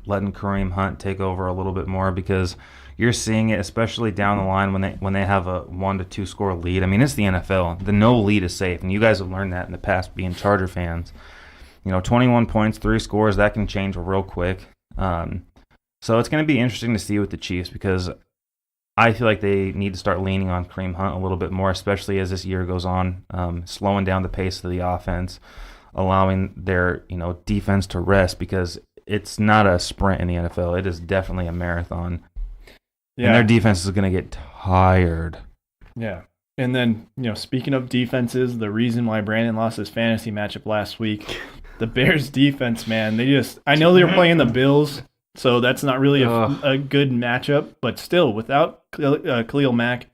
letting Kareem Hunt take over a little bit more because you're seeing it, especially down the line when they have a 1-2 score lead. I mean, it's the NFL. The no lead is safe, and you guys have learned that in the past being Charger fans. 21 points, 3 scores, that can change real quick. So it's going to be interesting to see with the Chiefs because I feel like they need to start leaning on Kareem Hunt a little bit more, especially as this year goes on, slowing down the pace of the offense, allowing their defense to rest because it's not a sprint in the NFL. It is definitely a marathon. Yeah. And their defense is going to get tired. Yeah. And then, speaking of defenses, the reason why Brandon lost his fantasy matchup last week, the Bears defense, man, I know they were playing the Bills, So that's not really a good matchup. But still, without Khalil Mack,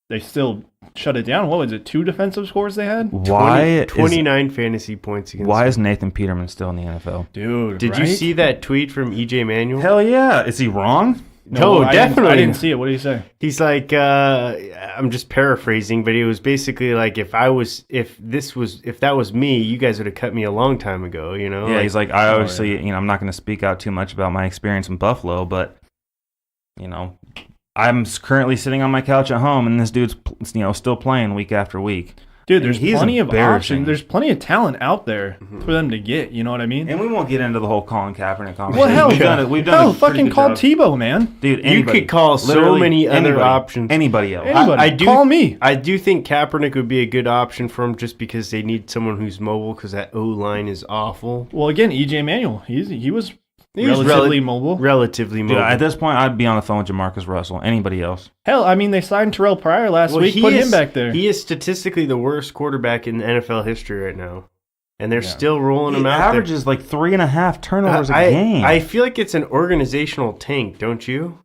they still shut it down. What was it? 2 defensive scores they had? 29 fantasy points against Why him. is Nathan Peterman still in the NFL? Dude, Did you see that tweet from EJ Manuel? Hell yeah. Is he wrong? No, definitely. I didn't see it. What did he say? He's like, I'm just paraphrasing, but he was basically like, if that was me, you guys would have cut me a long time ago, you know? Yeah, he's like, I obviously, I'm not going to speak out too much about my experience in Buffalo, but, I'm currently sitting on my couch at home, and this dude's, still playing week after week. Dude, there's plenty of embarrassing. options. There's plenty of talent out there for them to get. You know what I mean? And we won't get into the whole Colin Kaepernick conversation. Well, hell, we've done a pretty fucking good call job. Tebow, man. Dude, you could call so many other options. Anybody else. Anybody. Call me. I do think Kaepernick would be a good option for him just because they need someone who's mobile because that O-line is awful. Well, again, EJ Manuel, he was relatively mobile. Relatively mobile. Dude, at this point, I'd be on the phone with Jamarcus Russell. Anybody else? Hell, I mean, they signed Terrell Pryor last week. Put him back there. He is statistically the worst quarterback in NFL history right now. And they're still rolling him out there. Averages like 3.5 turnovers a game. I feel like it's an organizational tank, don't you?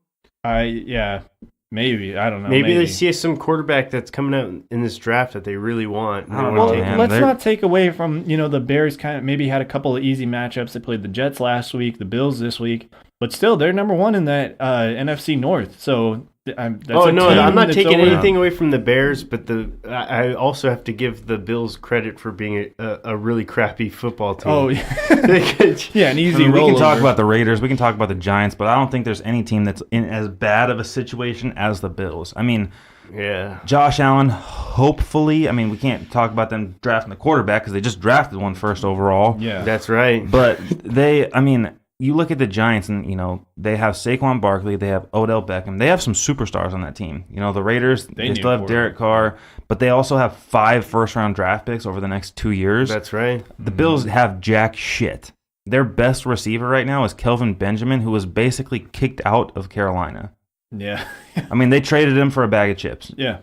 Maybe. I don't know. Maybe they see some quarterback that's coming out in this draft that they really want. I don't know, Well, man. let's not take away from, the Bears kind of maybe had a couple of easy matchups. They played the Jets last week, the Bills this week, but still they're number 1 in that NFC North. So I'm not taking anything away from the Bears, but I also have to give the Bills credit for being a really crappy football team. Oh, yeah, an easy we rollover. can talk about the Raiders, we can talk about the Giants, but I don't think there's any team that's in as bad of a situation as the Bills. I mean, yeah, Josh Allen, hopefully, we can't talk about them drafting the quarterback because they just drafted one first overall. Yeah, that's right. But you look at the Giants and, they have Saquon Barkley, they have Odell Beckham. They have some superstars on that team. The Raiders, they still have Derek Carr, but they also have 5 first-round draft picks over the next 2 years. That's right. The Bills have jack shit. Their best receiver right now is Kelvin Benjamin, who was basically kicked out of Carolina. Yeah. They traded him for a bag of chips. Yeah.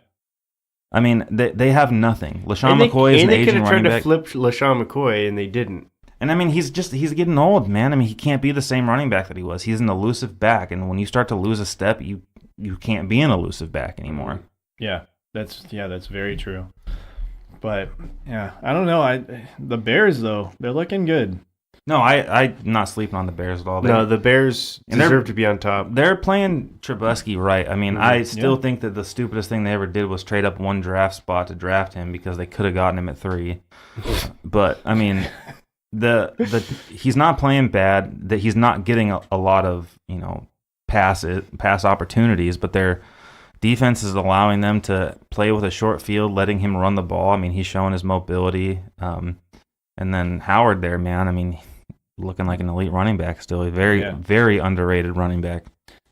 They have nothing. LaShawn McCoy is an aging running back. And they could have tried to flip LaShawn McCoy, and they didn't. And he's getting old, man. he can't be the same running back that he was. He's an elusive back, and when you start to lose a step, you can't be an elusive back anymore. Yeah, that's very true. But yeah, I don't know. The Bears though, they're looking good. No, I'm not sleeping on the Bears at all. No, the Bears deserve to be on top. They're playing Trubisky right. I still think that the stupidest thing they ever did was trade up 1 draft spot to draft him because they could have gotten him at 3. But he's not playing bad. That he's not getting a lot of pass opportunities, but their defense is allowing them to play with a short field, letting him run the ball. He's showing his mobility. And then Howard there, man. Looking like an elite running back still. A very underrated running back.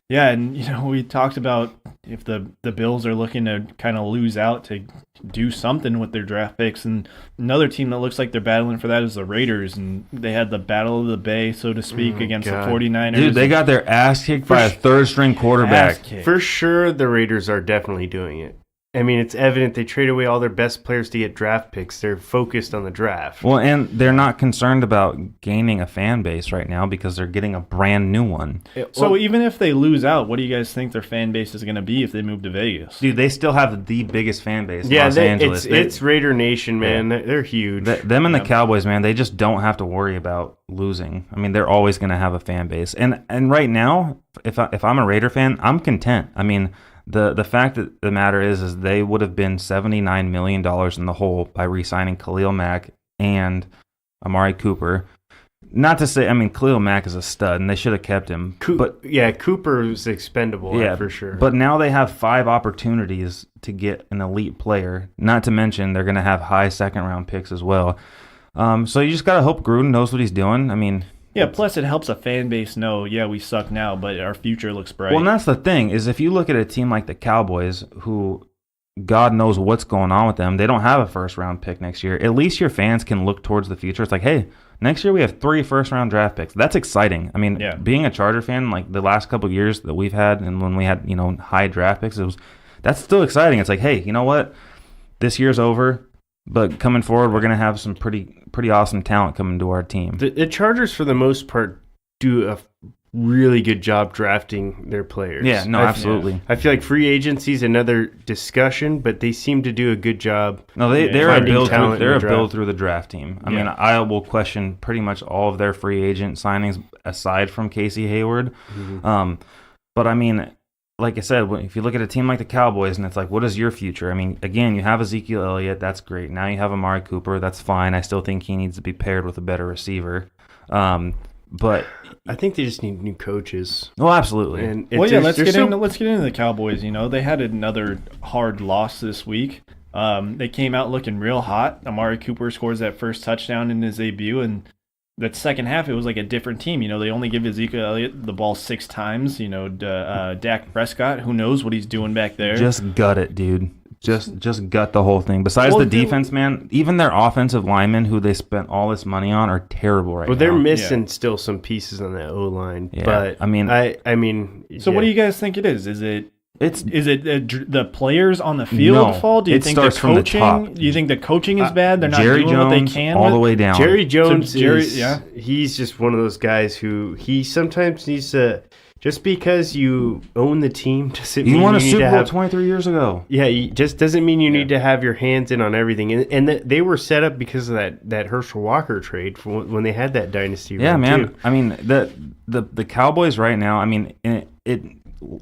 Yeah, and we talked about if the Bills are looking to kind of lose out to do something with their draft picks, and another team that looks like they're battling for that is the Raiders, and they had the Battle of the Bay, so to speak, against the 49ers. Dude, they got their ass kicked by a third-string quarterback. For sure, the Raiders are definitely doing it. It's evident they trade away all their best players to get draft picks. They're focused on the draft. Well, and they're not concerned about gaining a fan base right now because they're getting a brand new one. So even if they lose out, what do you guys think their fan base is going to be if they move to Vegas? Dude, they still have the biggest fan base in Los Angeles. It's Raider Nation, man. Yeah. They're huge. Them and the Cowboys, man, they just don't have to worry about losing. They're always going to have a fan base. And right now, if I'm a Raider fan, I'm content. The fact that the matter is they would have been $79 million in the hole by re-signing Khalil Mack and Amari Cooper. Not to say, Khalil Mack is a stud, and they should have kept him. Cooper is expendable, for sure. But now they have 5 opportunities to get an elite player. Not to mention they're going to have high second-round picks as well. So you just got to hope Gruden knows what he's doing. Yeah, plus it helps a fan base know, we suck now, but our future looks bright. Well, and that's the thing, is if you look at a team like the Cowboys, who God knows what's going on with them, they don't have a first-round pick next year. At least your fans can look towards the future. It's like, hey, next year we have 3 first-round draft picks. That's exciting. Being a Charger fan, like the last couple of years that we've had, and when we had, high draft picks, that's still exciting. It's like, hey, you know what? This year's over. But coming forward, we're going to have some pretty awesome talent coming to our team. The Chargers, for the most part, do a really good job drafting their players. Yeah, no, absolutely. I feel like free agency is another discussion, but they seem to do a good job. No, they're a finding build talent through, they're in a the build draft. through the draft team. I Yeah. mean, I will question pretty much all of their free agent signings aside from Casey Hayward. But I mean, like I said, if you look at a team like the Cowboys and it's like, what is your future? I mean, again, you have Ezekiel Elliott, that's great. Now you have Amari Cooper, that's fine. I still think he needs to be paired with a better receiver. But I think they just need new coaches. well, absolutely. And Well, yeah, let's get so- into the Cowboys. You know, they had another hard loss this week. They came out looking real hot. Amari Cooper scores that first touchdown in his debut, and that second half it was like a different team. You know, they only give Ezekiel Elliott the ball 6 times. You know, Dak Prescott, who knows what he's doing back there? Just gut it, dude. Just gut the whole thing. Besides Well, the defense, man, even their offensive linemen, who they spent all this money on, are terrible right Well, now. they're missing still some pieces on that O line. Yeah, But I mean- I mean. So what do you guys think it is? Is it It's the players on the field No, fault? Do you it think starts the from the coaching? top. Do you think the coaching is bad? They're not Jerry doing Jones what they can. all the with? way down. Jerry Jones yeah. he's just one of those guys who he sometimes needs to, just because you own the team doesn't You mean won a you need Super to Bowl have 23 years ago. yeah, it just doesn't mean you need to have your hands in on everything. And they were set up because of that Herschel Walker trade for when they had that dynasty Yeah, run, man. too. I mean, the Cowboys right now, I mean, it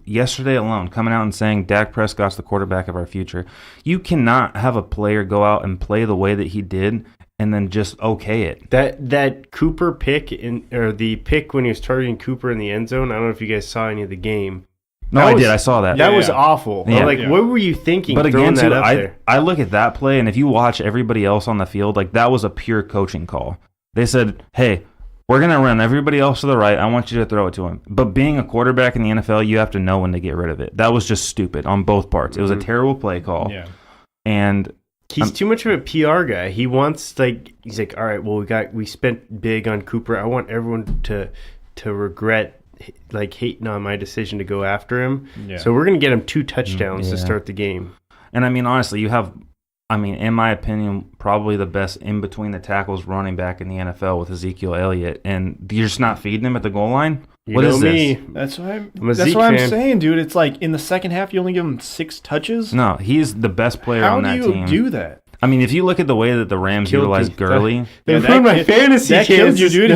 yesterday alone, coming out and saying Dak Prescott's the quarterback of our future. You cannot have a player go out and play the way that he did and then just okay it. That Cooper pick or the pick when he was targeting Cooper in the end zone. I don't know if you guys saw any of the game. No, That I was- did. I saw that. That Yeah, was yeah. awful. Yeah. Like, Yeah. what were you thinking? But throwing again, that too, up there? I look at that play, and if you watch everybody else on the field, like that was a pure coaching call. They said, "Hey, we're gonna run everybody else to the right. I want you to throw it to him." But being a quarterback in the NFL, you have to know when to get rid of it. That was just stupid on both parts. It was a terrible play call, Yeah. and He's too much of a PR guy. He wants he's like, all right, well we spent big on Cooper. I want everyone to regret like hating on my decision to go after him. Yeah. So we're gonna get him 2 touchdowns to Yeah. start the game. And I mean, honestly, you have, I mean, in my opinion, probably the best in between the tackles running back in the NFL with Ezekiel Elliott, and you're just not feeding him at the goal line. What know is me. this? That's what I'm a that's Zeke what I'm fan. saying, dude. It's like in the second half, you only give him 6 touches. No, he's the best player How on do that you team. do that? I mean, if you look at the way that the Rams Killed utilized me. Gurley, They Yeah, ruined my that- fantasy That killed you, chances. dude.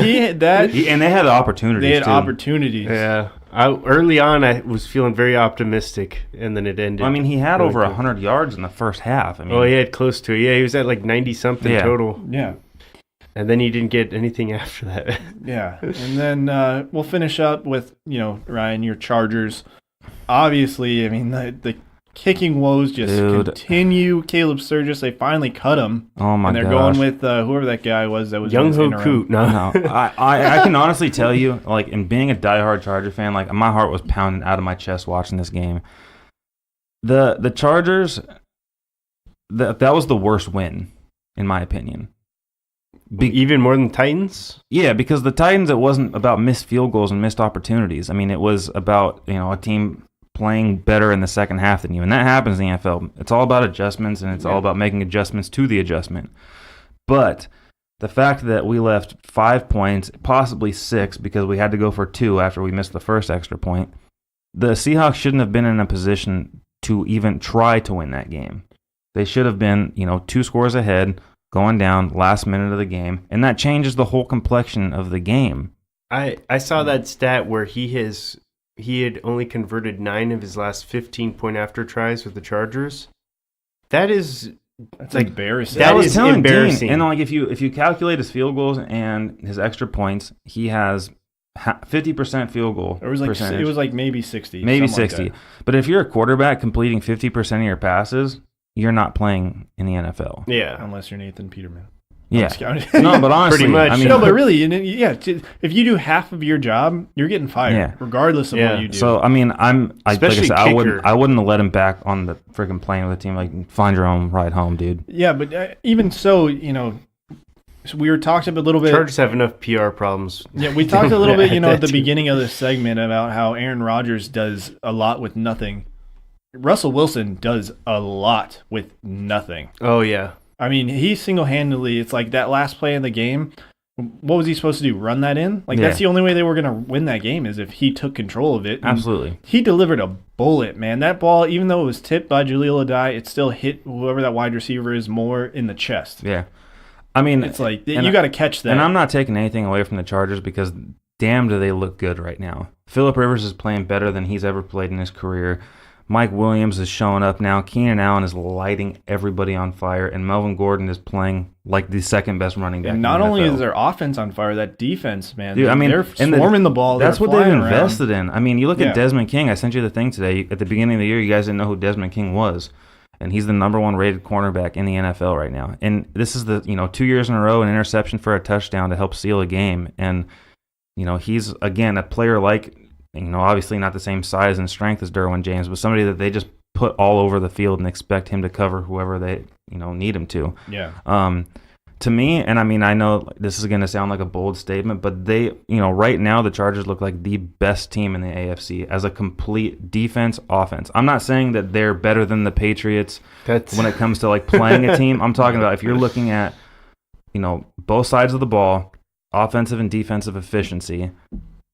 and they had opportunities. They had too. opportunities. Yeah. Early on, I was feeling very optimistic, and then it ended. I mean, he had really over quick. 100 yards in the first half. I mean, Oh, he had close to it. Yeah, he was at like 90-something Yeah. total. Yeah. And then he didn't get anything after that. Yeah. And then we'll finish up with, Ryan, your Chargers. Obviously, I mean, the kicking woes just Dude. continue. Caleb Sturgis, they finally cut him. oh my and they're gosh. going with whoever that guy was that was in Young his Ho interim. Koot. No. No, I can honestly tell you, like, in being a diehard Charger fan, like, my heart was pounding out of my chest watching this game. The Chargers, that was the worst win, in my opinion. Even more than Titans? Yeah, because the Titans, it wasn't about missed field goals and missed opportunities. I mean, it was about, a team playing better in the second half than you. And that happens in the NFL. It's all about adjustments, and it's all about making adjustments to the adjustment. But the fact that we left 5 points, possibly 6, because we had to go for 2 after we missed the first extra point, the Seahawks shouldn't have been in a position to even try to win that game. They should have been, 2 scores ahead, going down last minute of the game, and that changes the whole complexion of the game. I saw that stat where he had only converted 9 of his last 15-point after tries with the Chargers. That's embarrassing. That I was is telling embarrassing. Dean, and like if you calculate his field goals and his extra points, he has 50% field goal percentage. It was like maybe 60. maybe something like 60. that. But if you're a quarterback completing 50% of your passes, you're not playing in the NFL. yeah. Unless you're Nathan Peterman. Yeah. Just kidding. No, but honestly, Pretty much. I mean, No, but really, if you do half of your job, you're getting fired, Yeah. regardless of Yeah. what you do. so I mean, like I Especially said, kicker. I wouldn't have let him back on the freaking plane with the team. Like, find your own ride home, dude. yeah, but even so, so we were talking a little bit. Chargers have enough PR problems. Yeah, we talked a little bit, At at the that beginning of this segment about how Aaron Rodgers does a lot with nothing. Russell Wilson does a lot with nothing. Oh, yeah. I mean, he single-handedly, it's like that last play in the game, what was he supposed to do? Run that in? Like, that's the only way they were going to win that game is if he took control of it. And Absolutely. he delivered a bullet, man. That ball, even though it was tipped by Jaleel Adai, it still hit whoever that wide receiver is more in the chest. Yeah. I mean, It's like, you got to catch that. And I'm not taking anything away from the Chargers because damn do they look good right now. Phillip Rivers is playing better than he's ever played in his career. Mike Williams is showing up now. Keenan Allen is lighting everybody on fire, and Melvin Gordon is playing like the second best running back. And not in the only NFL. is their offense on fire, that defense, man. Dude, I mean, they're swarming the ball. That's they're what they've flying invested around. in. I mean, you look Yeah. at Desmond King. I sent you the thing today. At the beginning of the year, you guys didn't know who Desmond King was, and he's the number 1 rated cornerback in the NFL right now. And this is the 2 years in a row an interception for a touchdown to help seal a game. And he's again a player like obviously not the same size and strength as Derwin James, but somebody that they just put all over the field and expect him to cover whoever they need him to. Yeah. To me, and I mean, I know this is going to sound like a bold statement, but they, right now the Chargers look like the best team in the AFC as a complete defense, offense. I'm not saying that they're better than the Patriots when it comes to like playing a team. I'm talking about if you're looking at, both sides of the ball, offensive and defensive efficiency,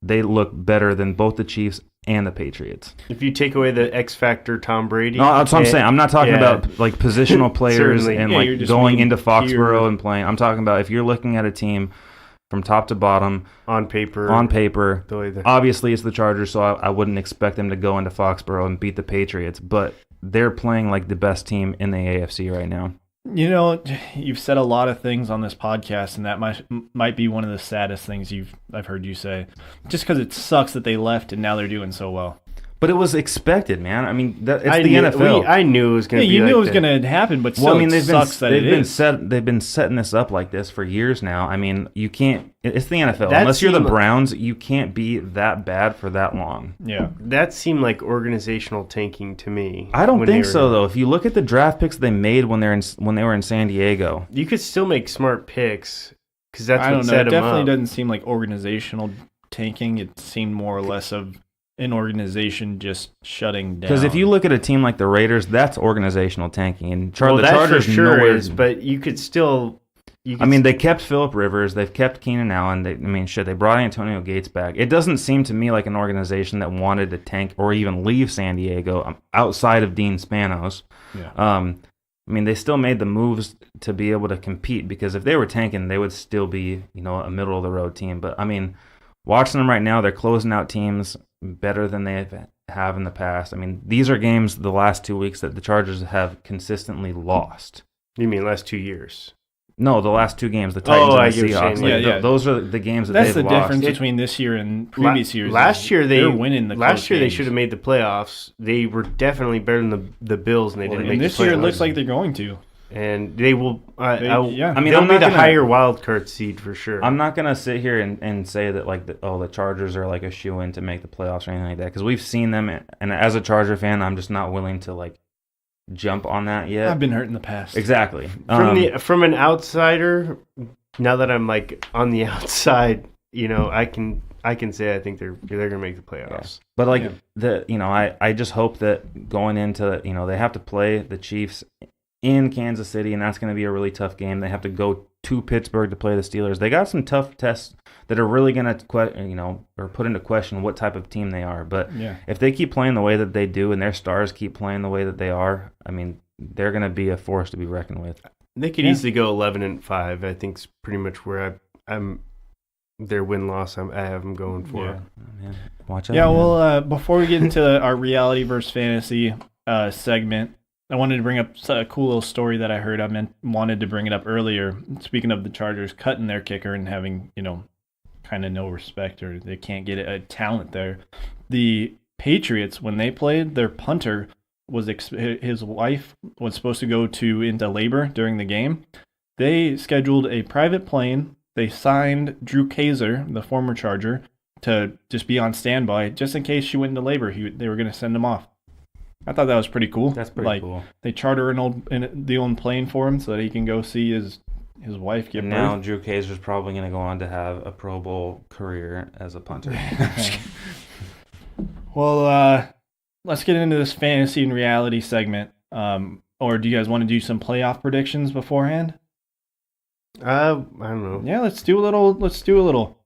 they look better than both the Chiefs and the Patriots. If you take away the X factor Tom Brady. No, that's what I'm saying. I'm not talking about like positional players Certainly. and you're like just going mean into Foxborough pure- and playing. I'm talking about if you're looking at a team from top to bottom on paper. the way that- obviously it's the Chargers, so I wouldn't expect them to go into Foxborough and beat the Patriots, but they're playing like the best team in the AFC right now. You've said a lot of things on this podcast, and that might be one of the saddest things I've heard you say. Just because it sucks that they left and now they're doing so well. But it was expected, man. I mean, it's the knew, NFL. I knew it was going to be you like knew it was that. going to happen, but still, Well, I mean, it sucks that it is. they've been setting this up like this for years now. I mean, you can't. It's the NFL. That Unless you're the seemed- Browns, you can't be that bad for that long. Yeah. That seemed like organizational tanking to me. I don't when they think were- so, though. If you look at the draft picks they made when they were in San Diego, You could still make smart picks because that's I what don't know. set It them definitely up. doesn't seem like organizational tanking. It seemed more or less of an organization just shutting down. because if you look at a team like the Raiders, that's organizational tanking, and Well, the that Chargers for sure nowhere. is, but you could still. I mean, they kept Phillip Rivers, they've kept Keenan Allen. They brought Antonio Gates back. It doesn't seem to me like an organization that wanted to tank or even leave San Diego outside of Dean Spanos. Yeah. I mean, they still made the moves to be able to compete because if they were tanking, they would still be, a middle of the road team. But I mean, watching them right now, they're closing out teams better than they have in the past. I mean, these are games the last 2 weeks that the Chargers have consistently lost. You mean last 2 years? No, the last 2 games, the Titans I and get the what you're Seahawks. saying. Like, Yeah. those are the games that that's the they've lost. difference between this year and previous years. Last year they're winning the Last close year they games. should have made the playoffs. They were definitely better than the Bills, and they didn't make And the this year it playoffs. looks like they're going to. And they will. yeah. I mean, they'll I'm be not the gonna- higher wild card seed for sure. I'm not gonna sit here and say that like the Chargers are like a shoe-in to make the playoffs or anything like that because we've seen them, and as a Charger fan, I'm just not willing to like jump on that yet. I've been hurt in the past. Exactly. From an outsider, now that I'm like on the outside, I can say I think they're gonna make the playoffs. But like I just hope that going into they have to play the Chiefs in Kansas City, and that's going to be a really tough game. They have to go to Pittsburgh to play the Steelers. They got some tough tests that are really going to or put into question what type of team they are. But Yeah. if they keep playing the way that they do, and their stars keep playing the way that they are, I mean, they're going to be a force to be reckoned with. They could easily go 11-5. I think is pretty much where I'm. Their win-loss, I have them going for. Yeah. Oh, man. Watch out. Yeah, man. well, before we get into our reality versus fantasy segment, I wanted to bring up a cool little story that I heard. Wanted to bring it up earlier. Speaking of the Chargers cutting their kicker and having, kind of no respect, or they can't get a talent there. The Patriots, when they played, their punter his wife was supposed to go into labor during the game. They scheduled a private plane. They signed Drew Kaiser, the former Charger, to just be on standby just in case she went into labor. They were going to send him off. I thought that was pretty cool. That's pretty cool. They charter the old plane for him so that he can go see his wife give And birth. now Drew Kaiser's probably going to go on to have a Pro Bowl career as a punter. Well, let's get into this fantasy and reality segment. Or do you guys want to do some playoff predictions beforehand? I don't know. Yeah, let's do a little.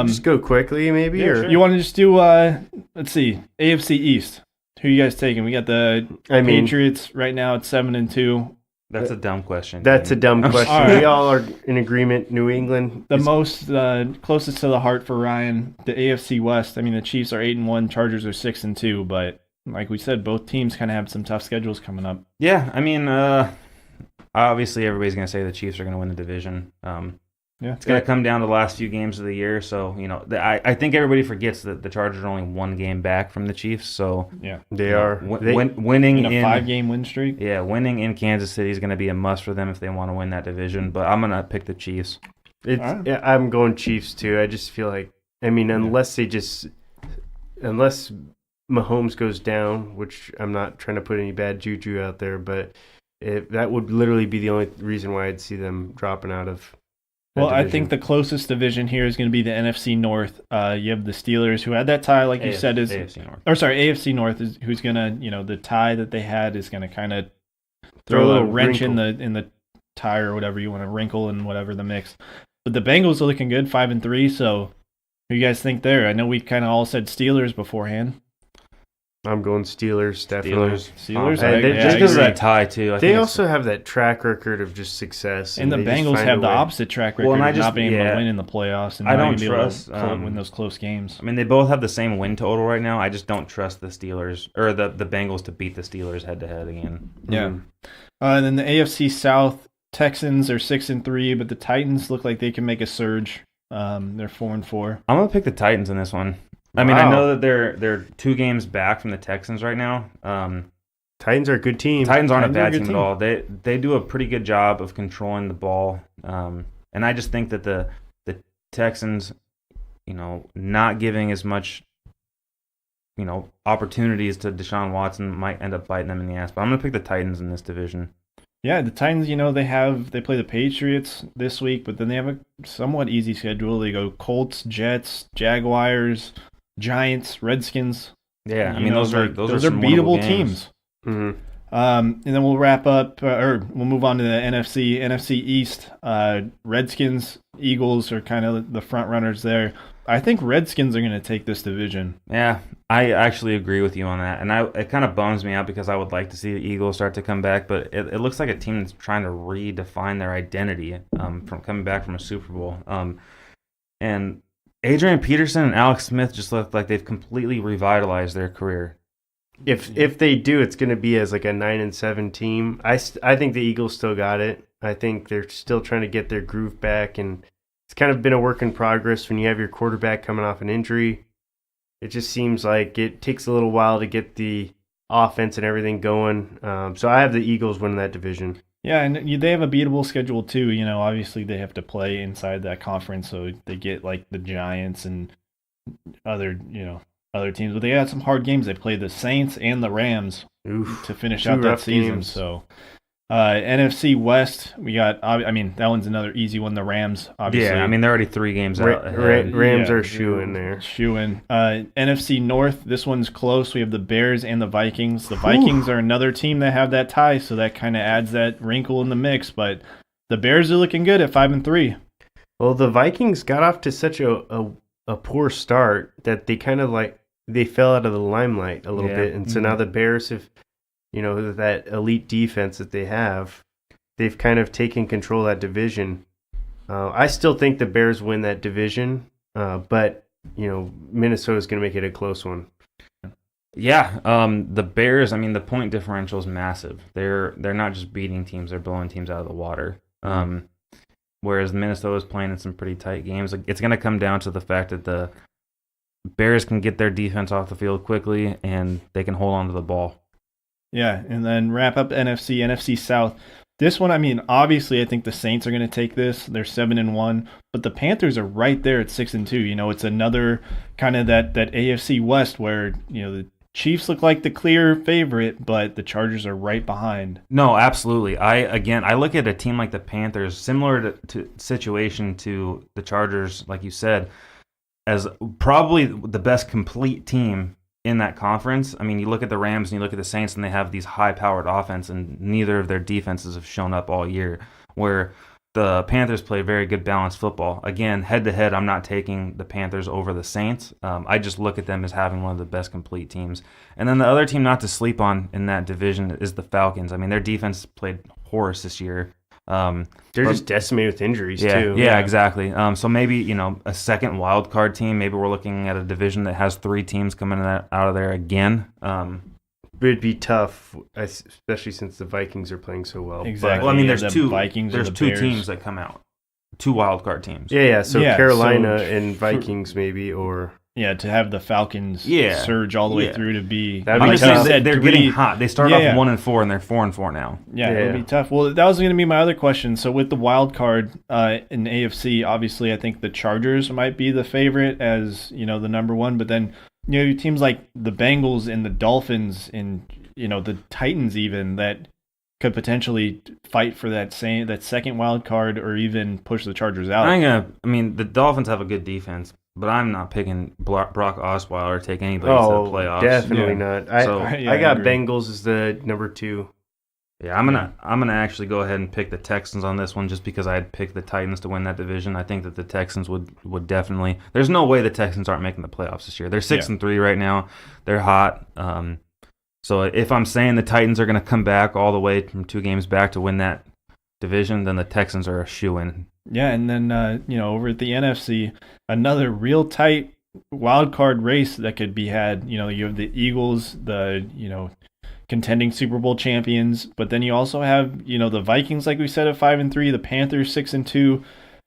Just go quickly, maybe, or You want to just do let's see, AFC East. Who you guys taking? We got the Patriots right now at 7-2. That's a dumb question. That's a dumb question. All right. We all are in agreement. New England, The most closest to the heart for Ryan, the AFC West. I mean, the Chiefs are 8-1, Chargers are 6-2, but like we said, both teams kind of have some tough schedules coming up. Yeah, I mean, obviously everybody's going to say the Chiefs are going to win the division. Yeah, It's going to come down to the last few games of the year. So, I think everybody forgets that the Chargers are only one game back from the Chiefs. So, yeah, they are winning in a 5-game win streak. Yeah, winning in Kansas City is going to be a must for them if they want to win that division. But I'm going to pick the Chiefs. Right. Yeah, I'm going Chiefs too. I just feel like, I mean, unless Mahomes goes down, which I'm not trying to put any bad juju out there, but that would literally be the only reason why I'd see them dropping out of. Well, I think the closest division here is going to be the NFC North. You have the Steelers, who had that tie, like you said, is AFC North. Or sorry, AFC North is who's going to, the tie that they had is going to kind of Throw a throw a little wrench wrinkle. in the tie or whatever you want to wrinkle and whatever the mix. But the Bengals are looking good, 5-3. So, who you guys think there? I know we kind of all said Steelers beforehand. I'm going Steelers, definitely. Steelers, Just because of that tie too. They also have that track record of just success, and the they just Bengals find have a the way. opposite track record Well, and of I just- not being able yeah. to win in the playoffs and I not don't even be able trust, to win those close games. I mean, they both have the same win total right now. I just don't trust the Steelers or the Bengals to beat the Steelers head to head again. Yeah. And then the AFC South, Texans are 6-3, but the Titans look like they can make a surge. They're 4-4. I'm gonna pick the Titans in this one. I mean, Wow. I know that they're 2 games back from the Texans right now. Titans are a good team. Titans aren't a Titans are a bad good team at all. They do a pretty good job of controlling the ball, and I just think that the Texans, not giving as much, opportunities to Deshaun Watson might end up biting them in the ass. But I'm gonna pick the Titans in this division. Yeah, the Titans, they play the Patriots this week, but then they have a somewhat easy schedule. They go Colts, Jets, Jaguars, Giants, Redskins. Yeah, I mean those are some beatable winnable games. teams. Mm-hmm. And then we'll wrap up, or we'll move on to the NFC East. Redskins, Eagles are kind of the front runners there. I think Redskins are going to take this division. Yeah, I actually agree with you on that, and it kind of bums me out because I would like to see the Eagles start to come back, but it looks like a team that's trying to redefine their identity from coming back from a Super Bowl. And Adrian Peterson and Alex Smith just look like they've completely revitalized their career. If they do, it's going to be as like a 9-7 team. I think the Eagles still got it. I think they're still trying to get their groove back, and it's kind of been a work in progress when you have your quarterback coming off an injury. It just seems like it takes a little while to get the offense and everything going. So I have the Eagles winning that division. Yeah, and they have a beatable schedule too. Obviously they have to play inside that conference, so they get like the Giants and other teams. But they got some hard games. They play the Saints and the Rams to finish out that rough season. games. So NFC West, we got. I mean, that one's another easy one. The Rams, obviously. Yeah, I mean they're already 3 games out ahead. Rams are shoo-in there. Shoo-in. NFC North, this one's close. We have the Bears and the Vikings. The Vikings are another team that have that tie, so that kind of adds that wrinkle in the mix. But the Bears are looking good at 5-3. Well, the Vikings got off to such a poor start that they kind of they fell out of the limelight a little bit, and so now the Bears have, that elite defense that they have, they've kind of taken control of that division. I still think the Bears win that division, but Minnesota's going to make it a close one. Yeah, the Bears. I mean, the point differential is massive. They're not just beating teams; they're blowing teams out of the water. Whereas Minnesota's playing in some pretty tight games. It's going to come down to the fact that the Bears can get their defense off the field quickly and they can hold on to the ball. Yeah, and then wrap up NFC South. This one, I mean, obviously, I think the Saints are going to take this. They're 7-1, but the Panthers are right there at 6-2. It's another kind of that AFC West where the Chiefs look like the clear favorite, but the Chargers are right behind. No, absolutely. I look at a team like the Panthers, similar to situation to the Chargers, like you said, as probably the best complete team in that conference. I mean, you look at the Rams and you look at the Saints, and they have these high-powered offense, and neither of their defenses have shown up all year. Where the Panthers play very good balanced football. Again, head to head, I'm not taking the Panthers over the Saints. I just look at them as having one of the best complete teams. And then the other team not to sleep on in that division is the Falcons. I mean, their defense played horse this year. They're just decimated with injuries too. Yeah, exactly. So maybe, a second wild card team. Maybe we're looking at a division that has 3 teams coming out of there again. It'd be tough, especially since the Vikings are playing so well. Exactly. Well, I mean, Yeah, there's the two. Vikings or There's the 2 Bears. teams that come out. 2 wild card teams. Yeah. So Yeah, Carolina so and Vikings maybe, or Yeah, to have the Falcons Yeah. surge all the way Yeah. through to be. That'd I'm be just tough. saying said, they're three- getting hot. They start Yeah, off yeah. 1-4 and they're 4-4 now. Yeah, it would Yeah. be tough. Well, that was going to be my other question. So with the wild card in AFC, obviously I think the Chargers might be the favorite as, the number one, but then teams like the Bengals and the Dolphins and the Titans even that could potentially fight for that second wild card or even push the Chargers out. The Dolphins have a good defense, but I'm not picking Brock Osweiler or take anybody to the playoffs. definitely Yeah. not. I I got agree. Bengals as the number 2. Yeah, I'm gonna actually go ahead and pick the Texans on this one just because I had picked the Titans to win that division. I think that the Texans would definitely. There's no way the Texans aren't making the playoffs this year. They're 6-3 right now. They're hot. So if I'm saying the Titans are gonna come back all the way from 2 games back to win that division, then the Texans are a shoo-in. Yeah, and then over at the NFC, another real tight wild card race that could be had. You have the Eagles, the contending Super Bowl champions, but then you also have the Vikings, like we said, at 5-3, the Panthers 6-2,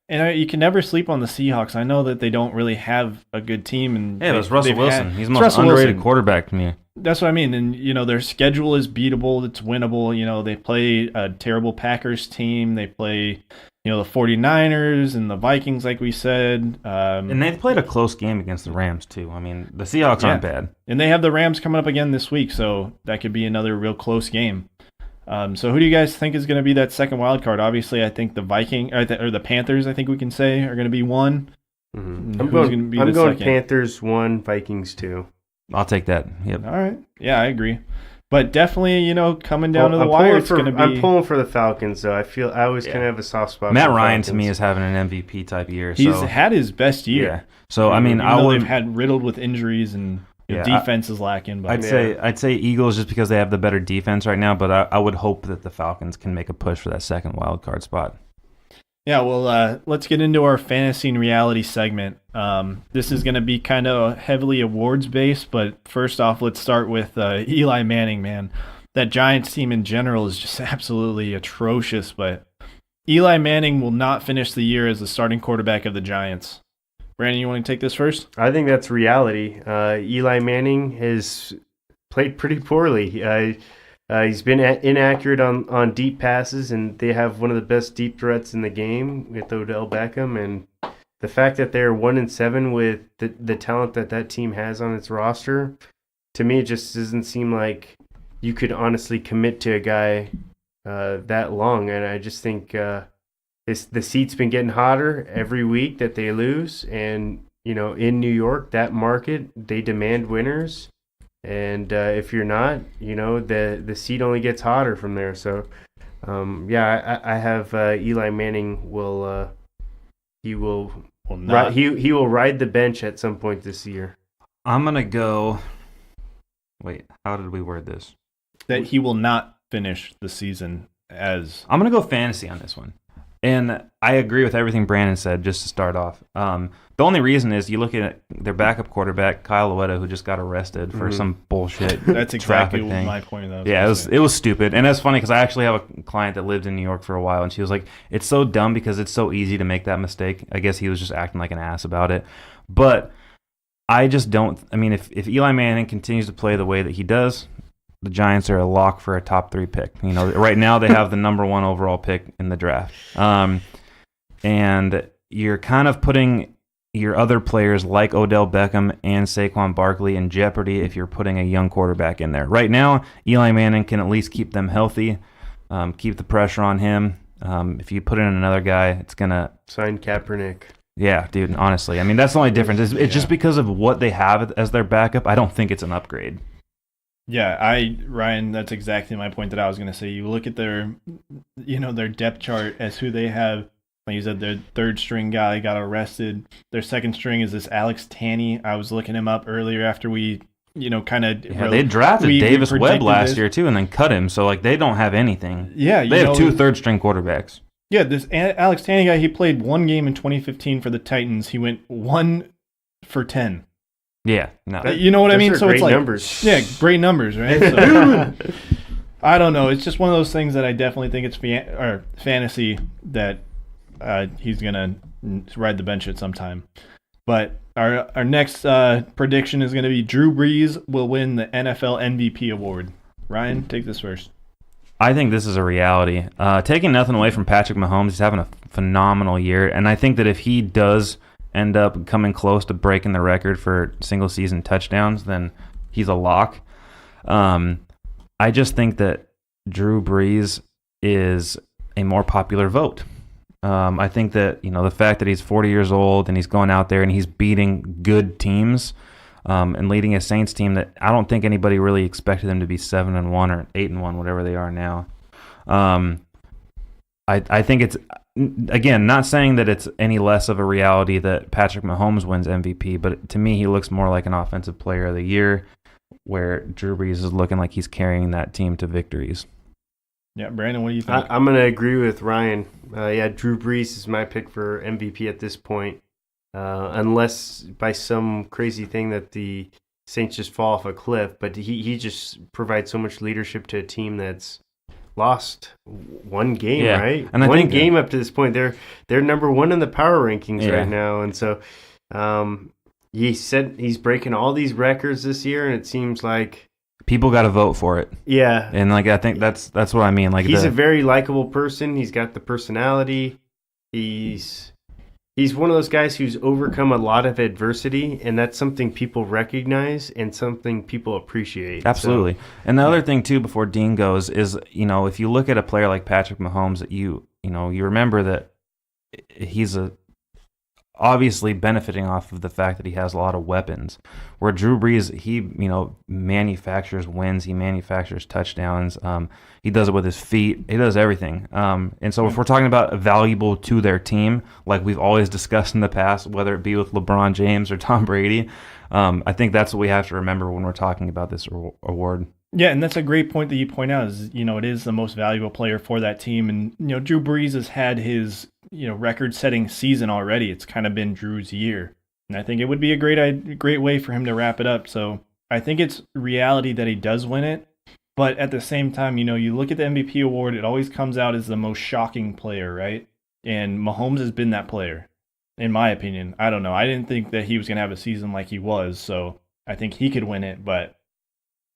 and you can never sleep on the Seahawks. I know that they don't really have a good team, and Yeah, it was Russell Wilson. He's the it's most Russell underrated Wilson. quarterback to me. That's what I mean. And, their schedule is beatable. It's winnable. They play a terrible Packers team. They play, the 49ers and the Vikings, like we said. And they played a close game against the Rams, too. I mean, the Seahawks aren't bad. And they have the Rams coming up again this week, so that could be another real close game. So who do you guys think is going to be that second wild card? Obviously, I think the or the Panthers, I think we can say, are going to be 1. Mm-hmm. Who's gonna be I'm the going second? Panthers 1, Vikings 2. I'll take that. Yep. All right. Yeah, I agree. But definitely, coming down to the I'm wire, it's pulling going to be. I'm pulling for the Falcons, though. I always kind of have a soft spot. Matt for the Ryan to me Falcons. is having an MVP type year. He's so, had his best year. yeah. So I mean, Even I though would. they've had riddled with injuries and Yeah, defense is lacking. But I'd say Eagles just because they have the better defense right now. But I would hope that the Falcons can make a push for that second wild card spot. yeah, well, let's get into our fantasy and reality segment. This is going to be kind of heavily awards based, but first off, let's start with Eli Manning. Man, that Giants team in general is just absolutely atrocious. But Eli Manning will not finish the year as the starting quarterback of the Giants. Brandon, you want to take this first? I think that's reality. Eli Manning has played pretty poorly. He's been inaccurate on deep passes, and they have one of the best deep threats in the game with Odell Beckham. And the fact that they're 1-7 with the talent that team has on its roster, to me, it just doesn't seem like you could honestly commit to a guy that long. And I just think the seat's been getting hotter every week that they lose. And, in New York, that market, they demand winners. And if you're not, the seat only gets hotter from there. So, I have Eli Manning he will ride the bench at some point this year. I'm gonna go. Wait, how did we word this? That he will not finish the season as. I'm gonna go fantasy on this one. And I agree with everything Brandon said, just to start off. The only reason is you look at their backup quarterback, Kyle Lowetta, who just got arrested for some bullshit. That's exactly traffic thing. my point. Yeah, it was stupid. And that's funny because I actually have a client that lived in New York for a while, and she was like, it's so dumb because it's so easy to make that mistake. I guess he was just acting like an ass about it. But I just don't. I mean, if Eli Manning continues to play the way that he does, the Giants are a lock for a top 3 pick. Right now they have the number 1 overall pick in the draft. And you're kind of putting your other players like Odell Beckham and Saquon Barkley in jeopardy if you're putting a young quarterback in there. Right now, Eli Manning can at least keep them healthy, keep the pressure on him. If you put in another guy, it's going to... Sign Kaepernick. Yeah, dude, honestly. I mean, that's the only difference. It's just because of what they have as their backup. I don't think it's an upgrade. Yeah, Ryan, that's exactly my point that I was going to say. You look at their depth chart as who they have Like you said, their third string guy got arrested. Their second string is this Alex Tanney. I was looking him up earlier after we, kind of. Yeah, they drafted Davis Webb last year too, and then cut him. So like they don't have anything. Yeah, they have 2 third-string quarterbacks. Yeah, this Alex Tanney guy, he played one game in 2015 for the Titans. He went 1 for 10. Yeah, no. You know what I mean? So it's like numbers. Yeah, great numbers, right? So, I don't know. It's just one of those things that I definitely think it's fantasy that he's gonna ride the bench at some time. But our next prediction is going to be Drew Brees will win the NFL MVP award. Ryan, take this first. I think this is a reality. Taking nothing away from Patrick Mahomes, he's having a phenomenal year, and I think that if he does end up coming close to breaking the record for single-season touchdowns, then he's a lock. I just think that Drew Brees is a more popular vote. I think that the fact that he's 40 years old and he's going out there and he's beating good teams and leading a Saints team that I don't think anybody really expected them to be 7-1 or 8-1, whatever they are now. I think it's, again, not saying that it's any less of a reality that Patrick Mahomes wins MVP, but to me he looks more like an offensive player of the year, where Drew Brees is looking like he's carrying that team to victories. Yeah, Brandon, what do you think? I'm going to agree with Ryan. Drew Brees is my pick for MVP at this point, unless by some crazy thing that the Saints just fall off a cliff. But he just provides so much leadership to a team that's lost one game, right? And one game up to this point. They're number 1 in the power rankings right now, and so he said he's breaking all these records this year, and it seems like people got to vote for it. Yeah. And I think that's what I mean. He's a very likable person. He's got the personality. He's one of those guys who's overcome a lot of adversity, and that's something people recognize and something people appreciate. Absolutely. And the other thing too, before Dean goes, is if you look at a player like Patrick Mahomes, that you remember that he's obviously benefiting off of the fact that he has a lot of weapons. Where Drew Brees, he manufactures wins, he manufactures touchdowns. He does it with his feet. He does everything. And so if we're talking about valuable to their team, like we've always discussed in the past, whether it be with LeBron James or Tom Brady, I think that's what we have to remember when we're talking about this award. Yeah, and that's a great point that you point out. Is it is the most valuable player for that team, and Drew Brees has had his record-setting season already. It's kind of been Drew's year, and I think it would be a great way for him to wrap it up. So I think it's reality that he does win it, but at the same time, you look at the MVP award, it always comes out as the most shocking player, right? And Mahomes has been that player, in my opinion. I don't know. I didn't think that he was going to have a season like he was, so I think he could win it, but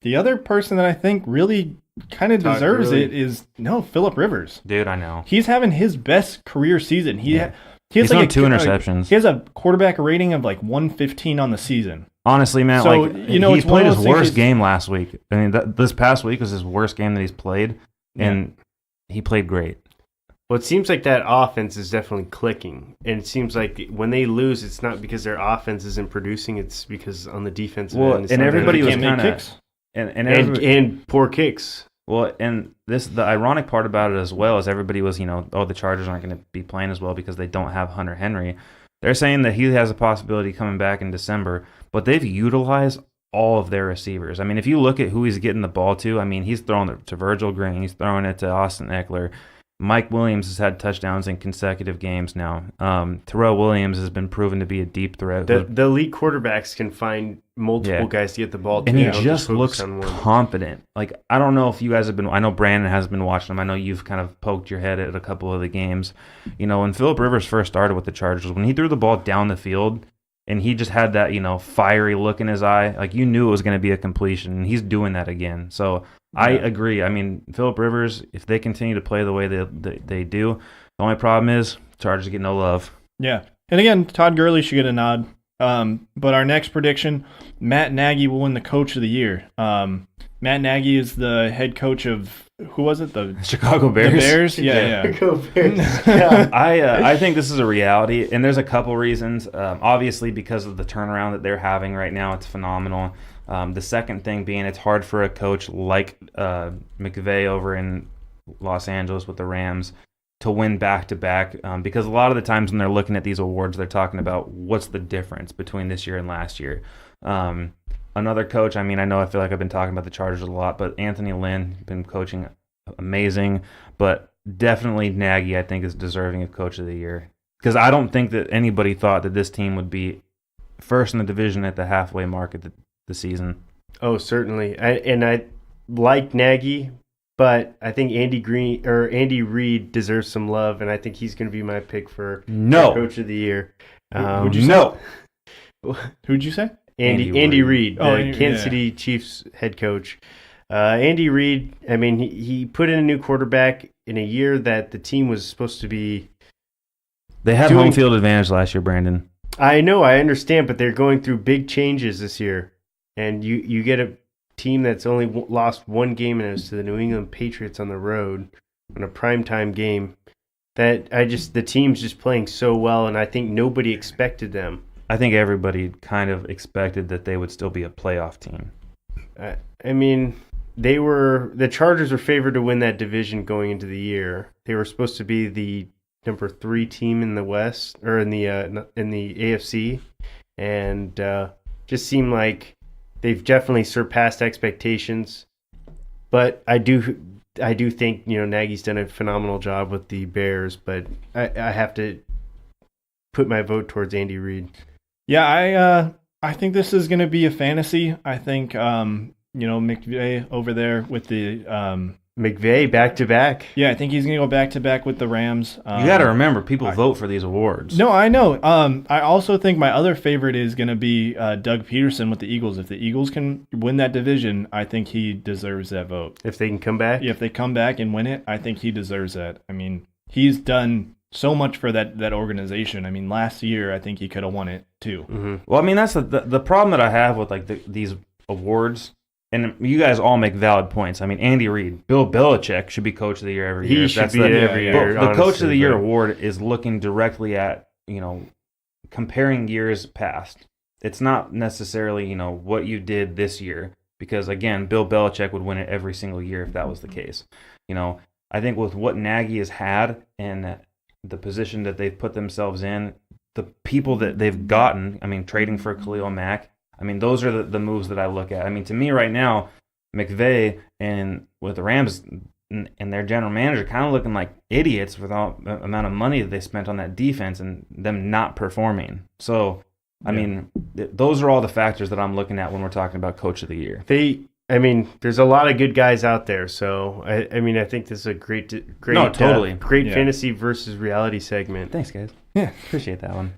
the other person that I think really kind of deserves it is Phillip Rivers. Dude, I know. He's having his best career season. He has He's like 2 interceptions. He has a quarterback rating of like 115 on the season. Honestly, man, So, he played his worst game last week. I mean, this past week was his worst game that he's played, and he played great. Well, it seems like that offense is definitely clicking. And it seems like when they lose, it's not because their offense isn't producing, it's because on the defensive end. And everybody was kind kind of... And poor kicks. Well, and the ironic part about it as well is everybody was, the Chargers aren't going to be playing as well because they don't have Hunter Henry. They're saying that he has a possibility coming back in December, but they've utilized all of their receivers. I mean, if you look at who he's getting the ball to, I mean, he's throwing it to Virgil Green, he's throwing it to Austin Eckler. Mike Williams has had touchdowns in consecutive games now. Terrell Williams has been proven to be a deep threat. The elite quarterbacks can find multiple guys to get the ball to. And he just looks confident. Like, I don't know if you guys have been, I know Brandon has been watching him. I know you've kind of poked your head at a couple of the games. When Phillip Rivers first started with the Chargers, when he threw the ball down the field and he just had that, fiery look in his eye, like you knew it was going to be a completion, and he's doing that again. So I agree. I mean, Phillip Rivers, if they continue to play the way they do, the only problem is Chargers get no love. Yeah. And again, Todd Gurley should get a nod. But our next prediction, Matt Nagy will win the Coach of the Year. Matt Nagy is the head coach of, who was it? The Chicago Bears. The Bears? Yeah. Chicago Bears. Yeah. I think this is a reality, and there's a couple reasons. Obviously, because of the turnaround that they're having right now, it's phenomenal. The second thing being, it's hard for a coach like McVay over in Los Angeles with the Rams to win back-to-back, because a lot of the times when they're looking at these awards, they're talking about what's the difference between this year and last year. Another coach, I mean, I feel like I've been talking about the Chargers a lot, but Anthony Lynn, been coaching amazing, but definitely Nagy, I think, is deserving of Coach of the Year. Because I don't think that anybody thought that this team would be first in the division at the halfway mark of the season. Oh, certainly. I like Nagy, but I think Andy Reid deserves some love, and I think he's going to be my pick for Coach of the Year. Who'd you say? Andy Reid, Oh, the Kansas City Chiefs head coach. Andy Reid, I mean, he put in a new quarterback in a year that the team was supposed to be. They had home field advantage last year, Brandon. I know, I understand, but they're going through big changes this year. And you get a team that's only lost one game, and it was to the New England Patriots on the road on a primetime game. The team's just playing so well, and I think nobody expected them. I think everybody kind of expected that they would still be a playoff team. I mean, the Chargers were favored to win that division going into the year. They were supposed to be the number 3 team in the West, or in the AFC, and just seemed like they've definitely surpassed expectations. But I do think Nagy's done a phenomenal job with the Bears, but I have to put my vote towards Andy Reid. Yeah, I think this is going to be a fantasy. I think McVay over there with the McVay back-to-back. Yeah, I think he's going to go back-to-back with the Rams. You got to remember, people vote for these awards. No, I know. I also think my other favorite is going to be Doug Peterson with the Eagles. If the Eagles can win that division, I think he deserves that vote. If they can come back? Yeah, if they come back and win it, I think he deserves that. I mean, he's done so much for that organization. I mean, last year, I think he could have won it, too. Mm-hmm. Well, I mean, that's the problem that I have with these awards. And you guys all make valid points. I mean, Andy Reid, Bill Belichick should be Coach of the Year every year. He should be every year. The Coach of the Year award is looking directly at, comparing years past. It's not necessarily, what you did this year. Because, again, Bill Belichick would win it every single year if that was the case. I think with what Nagy has had and the position that they've put themselves in, the people that they've gotten, I mean, trading for Khalil Mack, I mean, those are the moves that I look at. I mean, to me right now, McVay and with the Rams and their general manager kind of looking like idiots with all the amount of money that they spent on that defense and them not performing. So, I mean, those are all the factors that I'm looking at when we're talking about Coach of the Year. There's a lot of good guys out there. So, I think this is a great fantasy versus reality segment. Thanks, guys. Yeah, appreciate that one.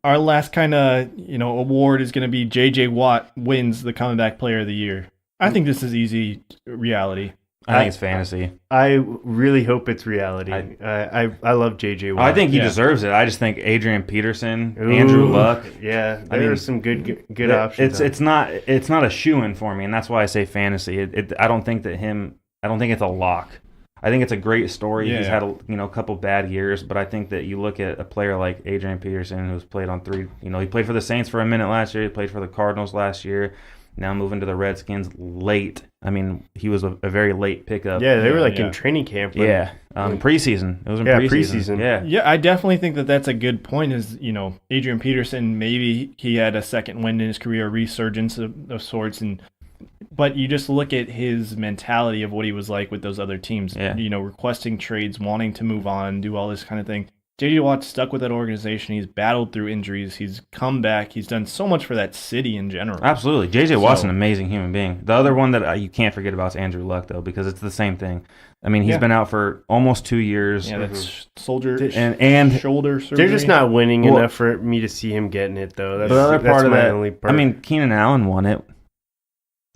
Our last kind of, award is going to be J.J. Watt wins the comeback player of the year. I think this is easy reality. I think it's fantasy. I really hope it's reality. I love J.J. Watt. I think he deserves it. I just think Adrian Peterson, Andrew Luck. Yeah, there are some good options. It's not a shoo-in for me, and that's why I say fantasy. I don't think it's a lock. I think it's a great story. He's had a couple bad years, but I think that you look at a player like Adrian Peterson, who's played on 3. He played for the Saints for a minute last year. He played for the Cardinals last year. Now moving to the Redskins late. I mean, he was a very late pickup. Yeah, they were in training camp. Preseason. It was in preseason. Yeah, I definitely think that's a good point. Is Adrian Peterson, maybe he had a second wind in his career, resurgence of sorts, but you just look at his mentality of what he was like with those other teams. Yeah. Requesting trades, wanting to move on, do all this kind of thing. J.J. Watt's stuck with that organization. He's battled through injuries. He's come back. He's done so much for that city in general. Absolutely. J.J. Watt's an amazing human being. The other one that you can't forget about is Andrew Luck, though, because it's the same thing. I mean, he's been out for almost 2 years. Yeah, that's shoulder surgery. They're just not winning enough for me to see him getting it, though. That's the other part of that. Only part. I mean, Keenan Allen won it.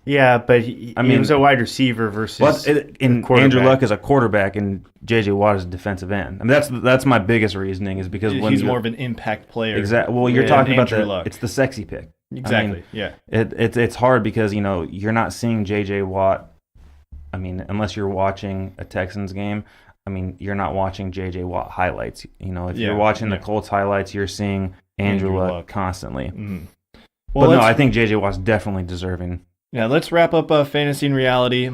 Yeah, but he was a wide receiver versus Andrew Luck is a quarterback and J.J. Watt is a defensive end. I mean, that's my biggest reasoning is because he's more of an impact player. Exactly. Well, you're talking about it's the sexy pick. Exactly. It's hard because you're not seeing J.J. Watt. I mean, unless you're watching a Texans game. I mean, you're not watching J.J. Watt highlights. If you're watching the Colts highlights, you're seeing Andrew Luck constantly. Mm-hmm. Well, I think J.J. Watt's definitely deserving. Yeah, let's wrap up fantasy and reality.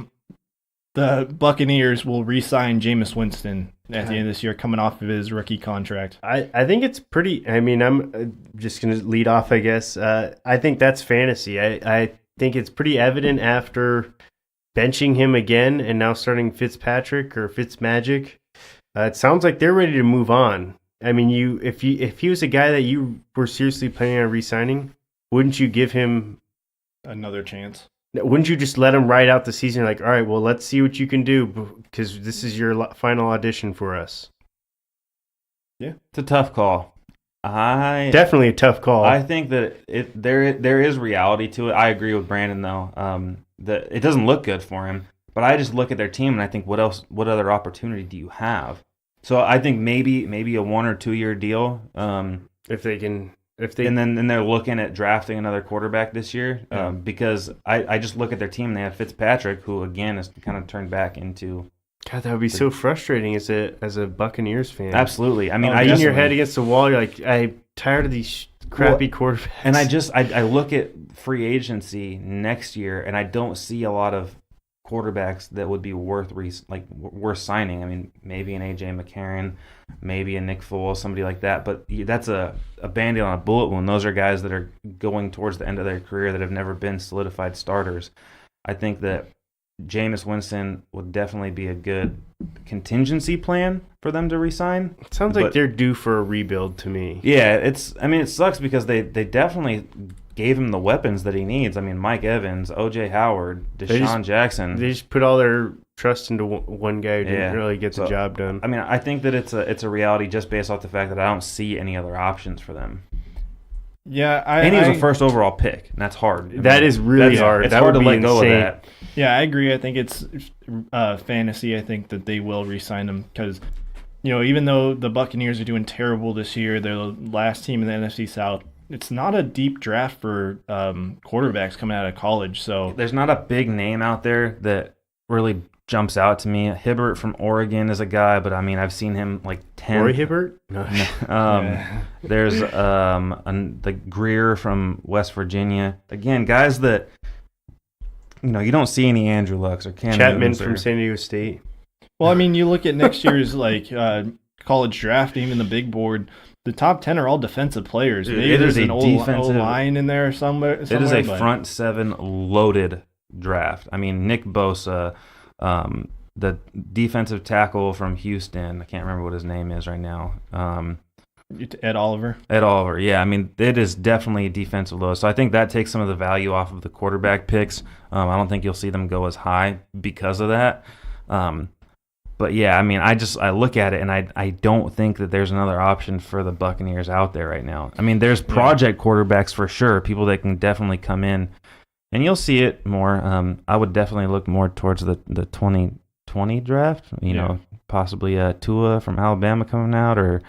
the Buccaneers will re-sign Jameis Winston at the end of this year, coming off of his rookie contract. I think it's pretty. I mean, I'm just going to lead off, I guess. I think that's fantasy. I think it's pretty evident after benching him again and now starting Fitzpatrick or Fitzmagic. It sounds like they're ready to move on. I mean, if he was a guy that you were seriously planning on re-signing, wouldn't you give him Another chance. Wouldn't you just let him ride out the season? Like, all right, well, let's see what you can do because this is your final audition for us. Yeah, it's a tough call. Definitely a tough call. I think that there is reality to it. I agree with Brandon though. That it doesn't look good for him. But I just look at their team and I think, what other opportunity do you have? So I think maybe a 1 or 2 year deal. And then they're looking at drafting another quarterback this year because I just look at their team. They have Fitzpatrick, who again is kind of turned back into. God, that would be so frustrating as a Buccaneers fan. Absolutely. I mean, in your head against the wall, you're like, I'm tired of these crappy quarterbacks. And I look at free agency next year, and I don't see a lot of quarterbacks that would be worth signing. I mean, maybe an AJ McCarron, maybe a Nick Foles, somebody like that. But that's a Band-Aid on a bullet wound. Those are guys that are going towards the end of their career that have never been solidified starters. I think that Jameis Winston would definitely be a good contingency plan for them to re-sign. It sounds like they're due for a rebuild to me. Yeah, it sucks because they definitely gave him the weapons that he needs. I mean, Mike Evans, O.J. Howard, Deshaun Jackson. They just put all their trust into one guy who didn't really get the job done. I mean, I think that it's a reality just based off the fact that I don't see any other options for them. Yeah, and he was a first overall pick, and that's hard. That is really hard. It's hard to let go of that. Yeah, I agree. I think it's fantasy. I think that they will re-sign him because, even though the Buccaneers are doing terrible this year, they're the last team in the NFC South. It's not a deep draft for quarterbacks coming out of college. So there's not a big name out there that really jumps out to me. Hibbert from Oregon is a guy, but I mean, I've seen him like 10. Roy Hibbert? No. There's the Greer from West Virginia. Again, guys that you don't see any Andrew Lucks or Cam Chapman Newtons from San Diego State. Well, I mean, you look at next year's college draft, even the big board. The top 10 are all defensive players. Dude, maybe there's an defensive line in there somewhere. It is a front seven loaded draft. I mean, Nick Bosa, the defensive tackle from Houston. I can't remember what his name is right now. Ed Oliver. Yeah. I mean, it is definitely defensive load. So I think that takes some of the value off of the quarterback picks. I don't think you'll see them go as high because of that. But yeah, I mean, I look at it and I don't think that there's another option for the Buccaneers out there right now. I mean, there's project quarterbacks for sure, people that can definitely come in, and you'll see it more. I would definitely look more towards the 2020 draft. Possibly Tua from Alabama coming out, or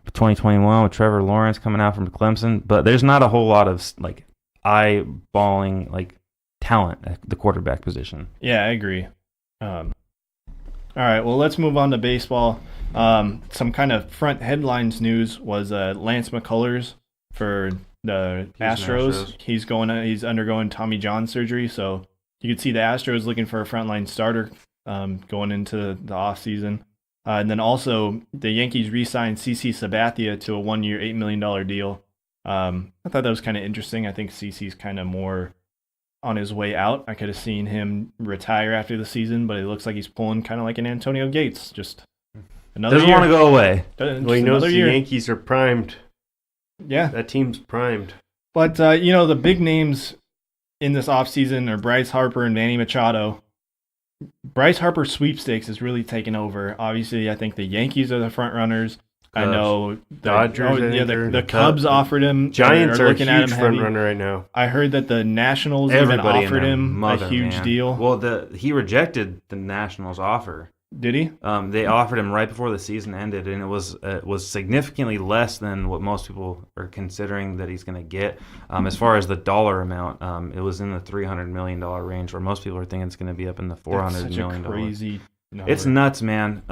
2021 with Trevor Lawrence coming out from Clemson. But there's not a whole lot of eyeballing talent at the quarterback position. Yeah, I agree. All right, well, let's move on to baseball. Some kind of front headlines news was Lance McCullers for the Astros. He's undergoing Tommy John surgery, so you could see the Astros looking for a frontline starter going into the offseason. And then also the Yankees re-signed CC Sabathia to a 1-year, $8 million deal. I thought that was kind of interesting. I think CC's kind of more on his way out. I could have seen him retire after the season, but it looks like he's pulling kind of like an Antonio Gates. Just another Doesn't want to go away. Well, he knows the Yankees are primed. Yeah. That team's primed. But, the big names in this offseason are Bryce Harper and Manny Machado. Bryce Harper sweepstakes is really taking over. Obviously, I think the Yankees are the front runners. Cubs. I know Dodgers. The Cubs offered him. Giants are looking a huge front runner right now. I heard that the Nationals even offered him a huge deal. Well, he rejected the Nationals' offer. Did he? They offered him right before the season ended, and it was significantly less than what most people are considering that he's going to get. As far as the dollar amount, it was in the $300 million range, where most people are thinking it's going to be up in the $400 million. Crazy number. It's nuts, man.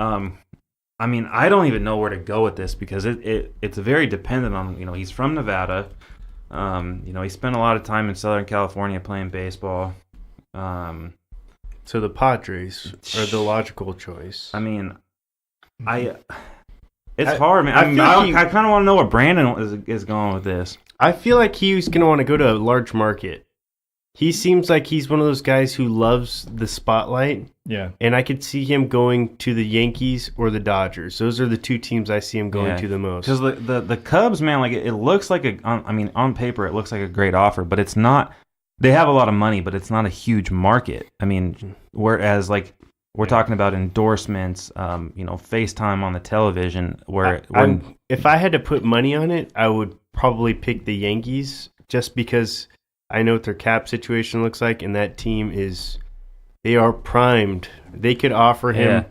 I mean, I don't even know where to go with this because it's very dependent on, he's from Nevada. He spent a lot of time in Southern California playing baseball. So the Padres are the logical choice. I mean, it's hard, man. I kind of want to know where Brandon is going with this. I feel like he's going to want to go to a large market. He seems like he's one of those guys who loves the spotlight. Yeah. And I could see him going to the Yankees or the Dodgers. Those are the two teams I see him going to the most. Because the Cubs, man, like it looks like on paper, it looks like a great offer, but it's not. They have a lot of money, but it's not a huge market. I mean, whereas like we're talking about endorsements, FaceTime on the television. If I had to put money on it, I would probably pick the Yankees just because I know what their cap situation looks like, and that team they are primed. They could offer him,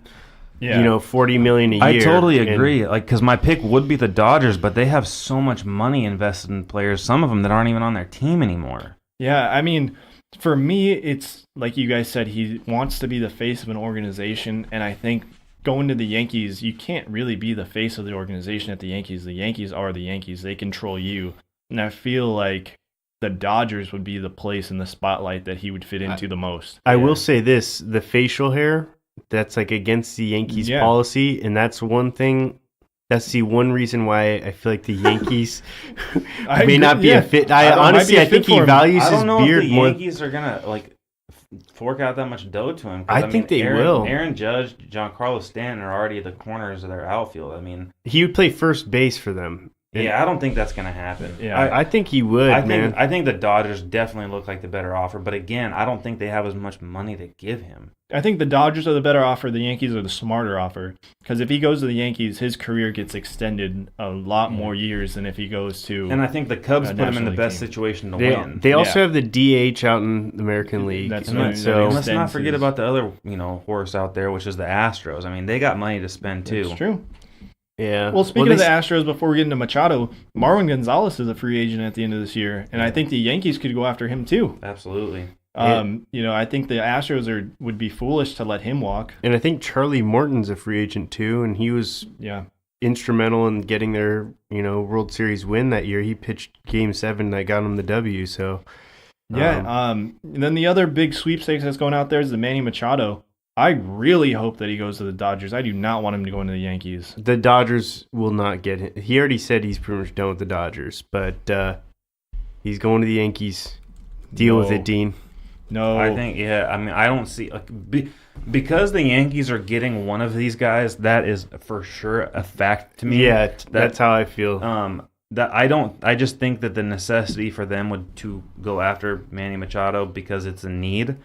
$40 million a year. I totally agree. Because my pick would be the Dodgers, but they have so much money invested in players. Some of them that aren't even on their team anymore. Yeah, I mean, for me, it's like you guys said, he wants to be the face of an organization, and I think going to the Yankees, you can't really be the face of the organization at the Yankees. The Yankees are the Yankees. They control you. And I feel like the Dodgers would be the place in the spotlight that he would fit into the most. I will say this, the facial hair, that's like against the Yankees policy, and that's one thing. That's the one reason why I feel like the Yankees may not be a fit. I think he values his beard more. I don't know if the Yankees are gonna fork out that much dough to him. I think they will. Aaron Judge, Giancarlo Stanton are already at the corners of their outfield. I mean, he would play first base for them. Yeah, I don't think that's going to happen. Yeah, I think he would, I think the Dodgers definitely look like the better offer. But again, I don't think they have as much money to give him. I think the Dodgers are the better offer. The Yankees are the smarter offer. Because if he goes to the Yankees, his career gets extended a lot more years than if he goes to. And I think the Cubs put him in the best situation to win. They also have the DH out in the American League. That's right. So let's not forget about the other horse out there, which is the Astros. I mean, they got money to spend too. That's true. Yeah. Well, speaking of the Astros, before we get into Machado, Marwin Gonzalez is a free agent at the end of this year, and I think the Yankees could go after him too. Absolutely. I think the Astros would be foolish to let him walk. And I think Charlie Morton's a free agent too, and he was instrumental in getting their World Series win that year. He pitched Game 7 that got him the W. So and then the other big sweepstakes that's going out there is the Manny Machado. I really hope that he goes to the Dodgers. I do not want him to go into the Yankees. The Dodgers will not get him. He already said he's pretty much done with the Dodgers, but he's going to the Yankees. Deal with it, Dean. No. I think, I don't see... because the Yankees are getting one of these guys, that is for sure a fact to me. Yeah, that's how I feel. I just think that the necessity for them would to go after Manny Machado because it's a need.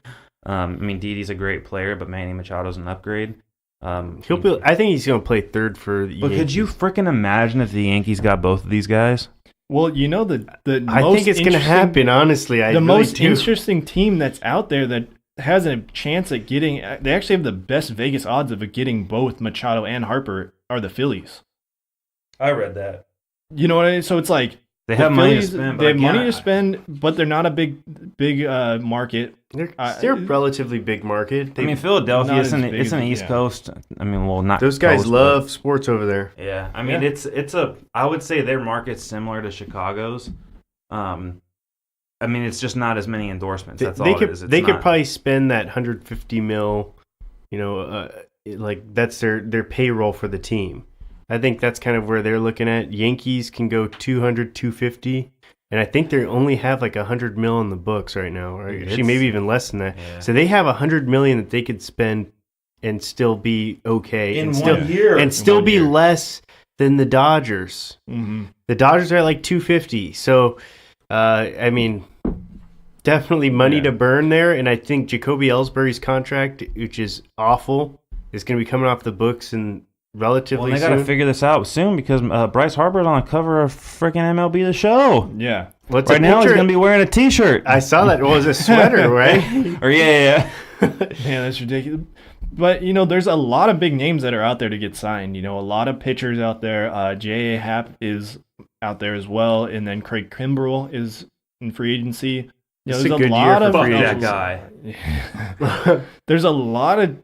Didi's a great player, but Manny Machado's an upgrade. I think he's going to play third for the Yankees. Could you freaking imagine if the Yankees got both of these guys? Well, I think it's going to happen, honestly. The most interesting team that's out there that has a chance at getting... They actually have the best Vegas odds of getting both Machado and Harper are the Phillies. I read that. You know what I mean? So it's like... They have money to spend. They have money to spend, but they're not a big market. They're a relatively big market. Philadelphia it's an East Coast. Not those guys love sports over there. Yeah, it's I would say their market's similar to Chicago's. It's just not as many endorsements. That's all it is. They could probably spend that $150 million. That's their payroll for the team. I think that's kind of where they're looking at. Yankees can go 200, 250, and I think they only have like $100 million in the books right now, right? Actually, maybe even less than that. Yeah. So they have $100 million that they could spend and still be okay in 1 year, and still be less than the Dodgers. Mm-hmm. The Dodgers are at like 250. So, definitely money to burn there, and I think Jacoby Ellsbury's contract, which is awful, is going to be coming off the books and. Relatively they got to figure this out soon because Bryce Harper's on the cover of freaking MLB The Show. Yeah. Right now he's going to be wearing a T-shirt. I saw that. It was a sweater, right? Yeah. Man, that's ridiculous. But, there's a lot of big names that are out there to get signed. A lot of pitchers out there. J.A. Happ is out there as well. And then Craig Kimbrell is in free agency. There's a good year for that guy. There's a lot of,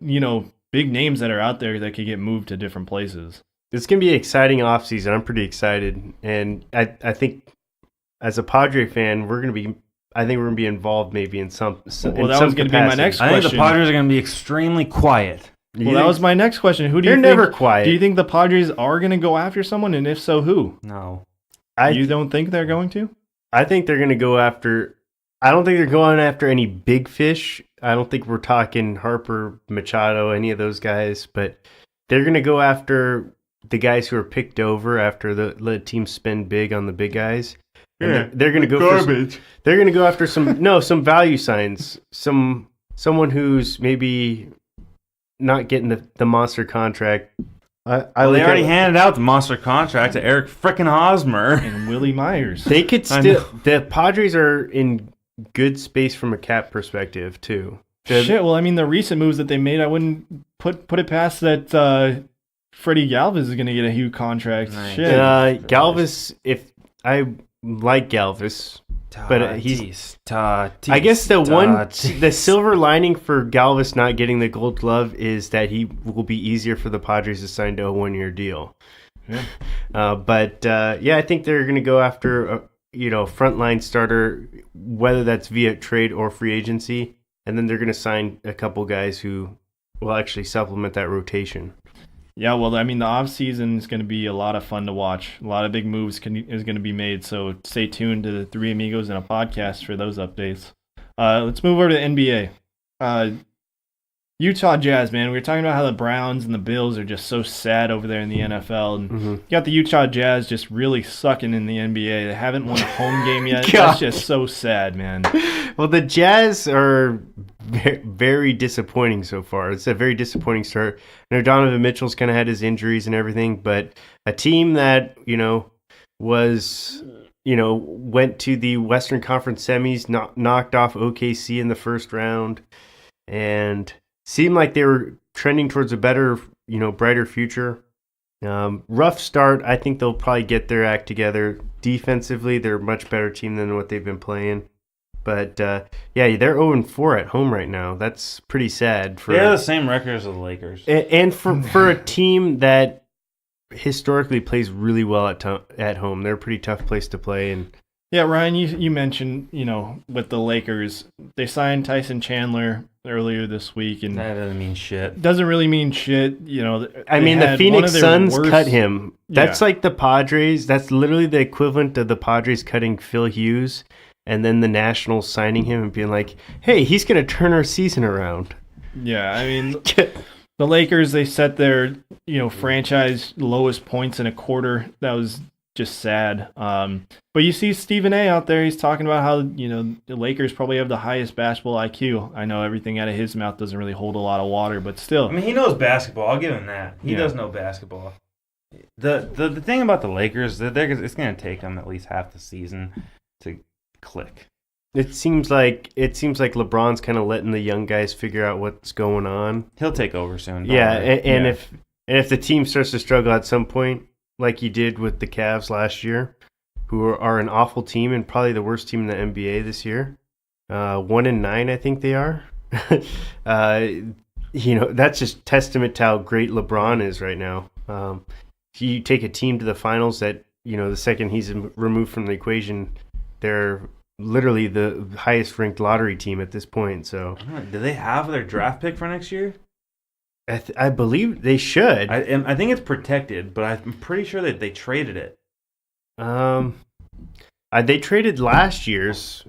big names that are out there that could get moved to different places. It's going to be an exciting offseason. I'm pretty excited. And I think as a Padre fan, I think we're going to be involved maybe in some. Well, that was going to be my next I think the question. Padres are going to be extremely quiet. Well, that was my next question. Who do you They're think? never quiet. Do you think the Padres are going to go after someone, and if so, who? No. You don't think they're going to? I think they're going to go after. I don't think they're going after any big fish. I don't think we're talking Harper, Machado, any of those guys, but they're going to go after the guys who are picked over after the teams spend big on the big guys. And they're going to go garbage. They're going to go after some value signs, someone who's maybe not getting the monster contract. They already handed out the monster contract to Eric frickin' Hosmer and Willie Myers. They could still. The Padres are in good space from a cap perspective too. Shit. Well, I mean, the recent moves that they made, I wouldn't put it past that. Freddie Galvis is going to get a huge contract. Nice. Shit. Galvis, if I like Galvis, but he's. I guess the silver lining for Galvis not getting the Gold Glove is that he will be easier for the Padres to sign to a 1-year deal. Yeah. I think they're going to go after a frontline starter, whether that's via trade or free agency, and then they're going to sign a couple guys who will actually supplement that rotation. Yeah, well, I mean, the offseason is going to be a lot of fun to watch. A lot of big moves is going to be made, so stay tuned to the Three Amigos and a podcast for those updates. Let's move over to the NBA. Utah Jazz, man. We were talking about how the Browns and the Bills are just so sad over there in the NFL. And you got the Utah Jazz just really sucking in the NBA. They haven't won a home game yet. That's just so sad, man. Well, the Jazz are very disappointing so far. It's a very disappointing start. I know Donovan Mitchell's kind of had his injuries and everything, but a team that, went to the Western Conference semis, knocked off OKC in the first round, and seemed like they were trending towards a better, brighter future. Rough start. I think they'll probably get their act together. Defensively, they're a much better team than what they've been playing. But, they're 0-4 at home right now. That's pretty sad. They have the same record as the Lakers. And for a team that historically plays really well at home. They're a pretty tough place to play. And yeah, Ryan, you mentioned, with the Lakers, they signed Tyson Chandler earlier this week, and that doesn't mean shit. Doesn't really mean shit, I mean, the Phoenix Suns cut him. That's like the Padres. That's literally the equivalent of the Padres cutting Phil Hughes, and then the Nationals signing him and being like, "Hey, he's gonna turn our season around." Yeah, I mean, the Lakers, they set their franchise lowest points in a quarter. That was just sad. But you see Stephen A out there, he's talking about how, the Lakers probably have the highest basketball IQ. I know everything out of his mouth doesn't really hold a lot of water, but still. I mean, he knows basketball. I'll give him that. He does know basketball. The thing about the Lakers, it's going to take them at least half the season to click. It seems like LeBron's kind of letting the young guys figure out what's going on. He'll take over soon. Yeah, and if the team starts to struggle at some point, like he did with the Cavs last year, who are an awful team and probably the worst team in the NBA this year. 1-9, I think they are. That's just testament to how great LeBron is right now. You take a team to the finals that, the second he's removed from the equation, they're literally the highest ranked lottery team at this point. So, do they have their draft pick for next year? I believe they should. I think it's protected, but I'm pretty sure that they traded it. They traded last year's.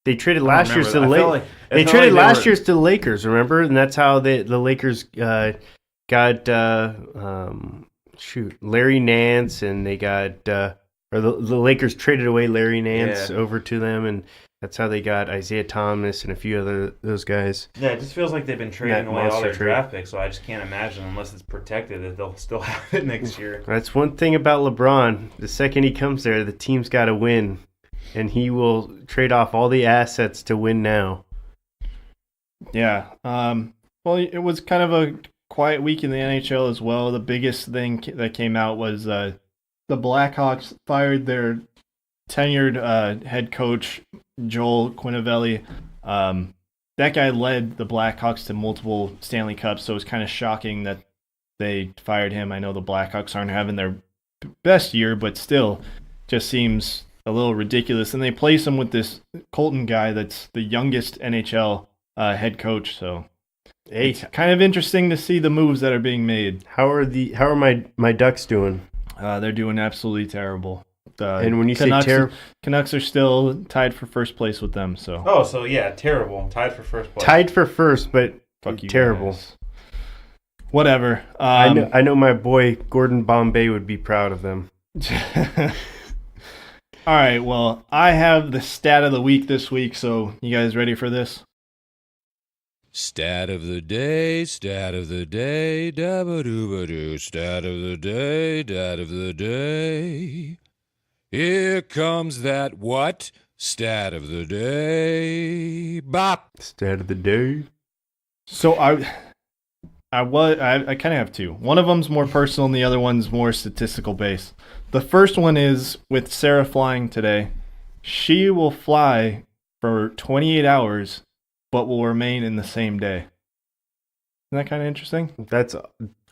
They traded last year's to the Lakers. They traded last year's to the Lakers. Remember, and that's how the Lakers got Larry Nance, and they got the Lakers traded away Larry Nance over to them, and that's how they got Isaiah Thomas and a few other those guys. Yeah, it just feels like they've been trading away all their draft picks, so I just can't imagine, unless it's protected, that they'll still have it next year. That's one thing about LeBron. The second he comes there, the team's got to win, and he will trade off all the assets to win now. Yeah. Well, it was kind of a quiet week in the NHL as well. The biggest thing that came out was the Blackhawks fired their tenured head coach, Joel Quenneville. That guy led the Blackhawks to multiple Stanley Cups, so it's kind of shocking that they fired him. I know the Blackhawks aren't having their best year, but still, just seems a little ridiculous. And they place him with this Colton guy that's the youngest NHL head coach. So it's kind of interesting to see the moves that are being made. How are my Ducks doing? They're doing absolutely terrible. And when you Canucks, say terrible, Canucks are still tied for first place with them. So Oh, so yeah, terrible. Tied for first place. tied for first, but fuck you, terrible. guys. Whatever. I know my boy Gordon Bombay would be proud of them. All right. Well, I have the stat of the week this week. So you guys ready for this? Stat of the day, dabba-dooba-doo, stat of the day, dat of the day. Here comes that what? Stat of the day. Bop. Stat of the day. So I kind of have two. One of them's more personal and the other one's more statistical based. The first one is with Sarah flying today. She will fly for 28 hours, but will remain in the same day. Isn't that kind of interesting? That's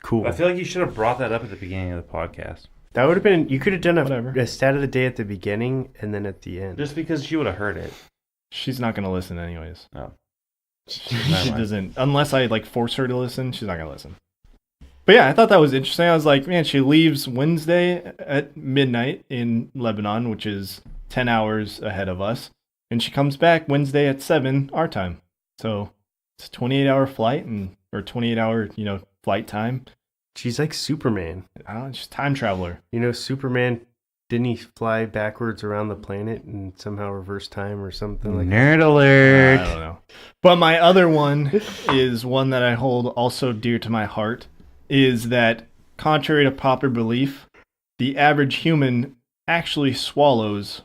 cool. I feel like you should have brought that up at the beginning of the podcast. That would have been. You could have done Whatever. a stat of the day at the beginning and then at the end. Just because she would have heard it. She's not going to listen anyways. Oh. She Never mind. doesn't, unless I like force her to listen, she's not going to listen. But yeah, I thought that was interesting. I was like, man, she leaves Wednesday at midnight in Lebanon, which is 10 hours ahead of us. And she comes back Wednesday at 7 our time. So it's a 28-hour flight or 28-hour, flight time. She's like Superman. I don't know, she's a time traveler. You know, Superman, didn't he fly backwards around the planet and somehow reverse time or something like that? Nerd alert. I don't know. But my other one is one that I hold also dear to my heart, is that contrary to popular belief, the average human actually swallows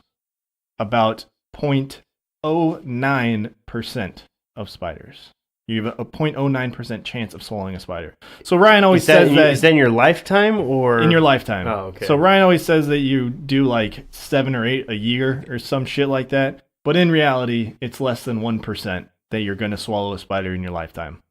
about 0.09% of spiders. You have a 0.09% chance of swallowing a spider. So Ryan always says that... Is that in your lifetime or... In your lifetime. Oh, okay. So Ryan always says that you do like 7 or 8 a year or some shit like that. But in reality, it's less than 1% that you're going to swallow a spider in your lifetime.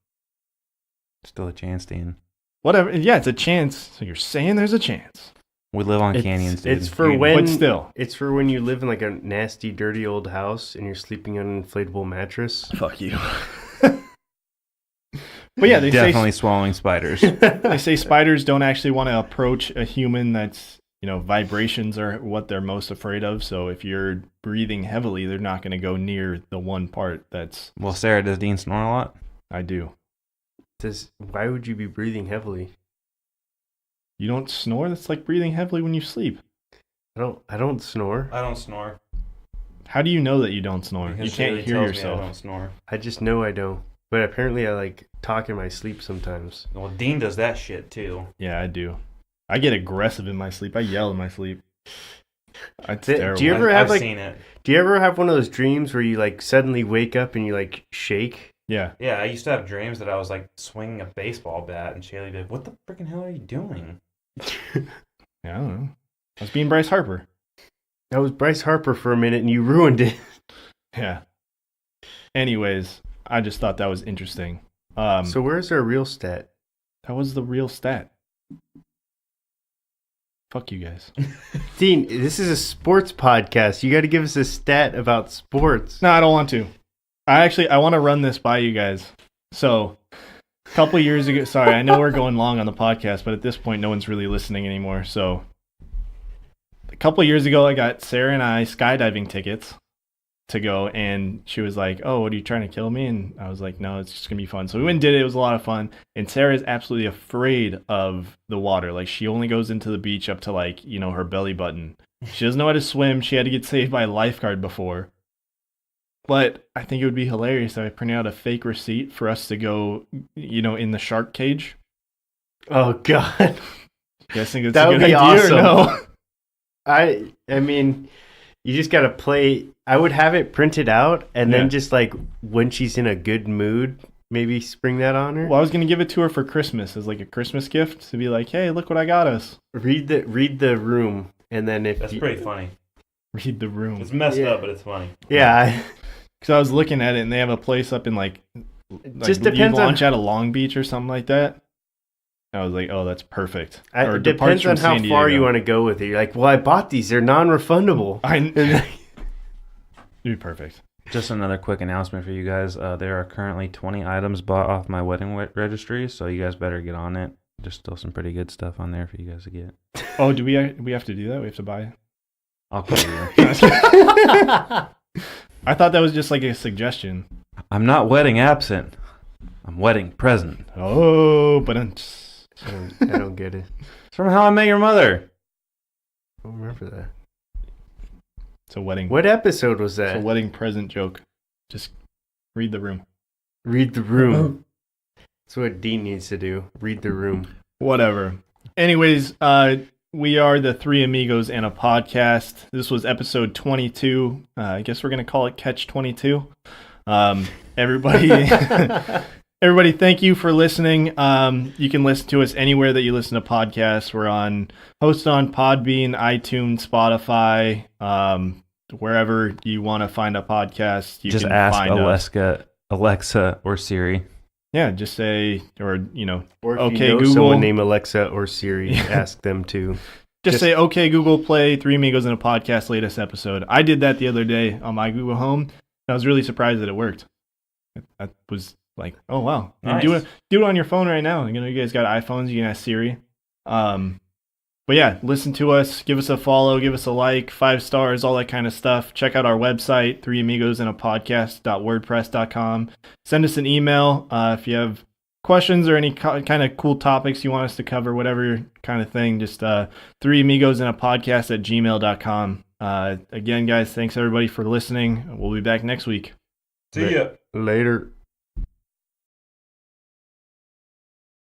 Still a chance, Dean. Whatever. Yeah, it's a chance. So you're saying there's a chance. We live on canyons, dude. It's for You- when... But still. It's for when you live in like a nasty, dirty old house and you're sleeping on an inflatable mattress. Fuck you. But yeah, they definitely swallowing spiders. say spiders don't actually want to approach a human that's, vibrations are what they're most afraid of. So if you're breathing heavily, they're not going to go near the one part that's... Well, Sarah, does Dean snore a lot? I do. Why would you be breathing heavily? You don't snore? That's like breathing heavily when you sleep. I don't snore. I don't snore. How do you know that you don't snore? Because You can't Shaylee hear tells me yourself. I don't snore. I just know I don't. But apparently I like talk in my sleep sometimes. Well, Dean does that shit too. Yeah, I do. I get aggressive in my sleep. I yell in my sleep. It's Do terrible. you ever I've have seen it. Do you ever have one of those dreams where you like suddenly wake up and you like shake? Yeah. Yeah, I used to have dreams that I was like swinging a baseball bat, and Shaylee would be like, "What the freaking hell are you doing?" Yeah, I don't know. I was being Bryce Harper. That was Bryce Harper for a minute and you ruined it. Yeah. Anyways, I just thought that was interesting. So where's our real stat? That was the real stat. Fuck you guys. Dean, this is a sports podcast. You got to give us a stat about sports. No, I don't want to. I want to run this by you guys. So, a couple years ago, sorry, I know we're going long on the podcast, but at this point, no one's really listening anymore. So, a couple years ago, I got Sarah and I skydiving tickets to go, and she was like, "Oh, what are you trying to kill me?" And I was like, "No, it's just gonna be fun." So we went and did it. It was a lot of fun. And Sarah is absolutely afraid of the water. Like, she only goes into the beach up to like, her belly button. She doesn't know how to swim. She had to get saved by a lifeguard before. But I think it would be hilarious if I printed out a fake receipt for us to go, in the shark cage. Oh God, You guys think it's That a would good be idea awesome. or no? I mean, you just got to play. I would have it printed out and Yeah. then just like when she's in a good mood, maybe spring that on her. Well, I was gonna give it to her for Christmas as like a Christmas gift to be like, "Hey, look what I got us." Read the room, and then if That's pretty funny. Read the room. It's messed Yeah. up, but it's funny. Yeah, Because I was looking at it, and they have a place up in like just you depends on launch out of Long Beach or something like that. I was like, oh, that's perfect. It depends on how far you want to go with it. You're like, well, I bought these. They're non-refundable. It'd be perfect. Just another quick announcement for you guys. There are currently 20 items bought off my wedding registry, so you guys better get on it. There's still some pretty good stuff on there for you guys to get. Oh, do we have to do that? We have to buy it? I'll call you. I thought that was just like a suggestion. I'm not wedding absent. I'm wedding present. Oh, but I don't get it. It's from How I Met Your Mother. I don't remember that. It's a wedding. What episode was that? It's a wedding present joke. Just read the room. Read the room. That's what Dean needs to do. Read the room. Whatever. Anyways, we are the Three Amigos and a Podcast. This was episode 22. I guess we're going to call it Catch 22. Everybody, everybody, thank you for listening. You can listen to us anywhere that you listen to podcasts. We're hosted on Podbean, iTunes, Spotify, wherever you want to find a podcast. You just can ask find Alexa, or Siri. Yeah, just say, or Or if okay, you know Google. someone named Alexa or Siri, ask them to. Just say, okay, Google, play Three Amigos and a Podcast latest episode. I did that the other day on my Google Home, and I was really surprised that it worked. I was like, oh, wow. And Nice. do it on your phone right now. You guys got iPhones, you can ask Siri. But yeah, listen to us, give us a follow, give us a like, 5 stars, all that kind of stuff. Check out our website, threeamigosandapodcast.wordpress.com. Send us an email if you have questions or any kind of cool topics you want us to cover, whatever kind of thing. Just threeamigosandapodcast@gmail.com. Again, guys, thanks everybody for listening. We'll be back next week. See ya. Later.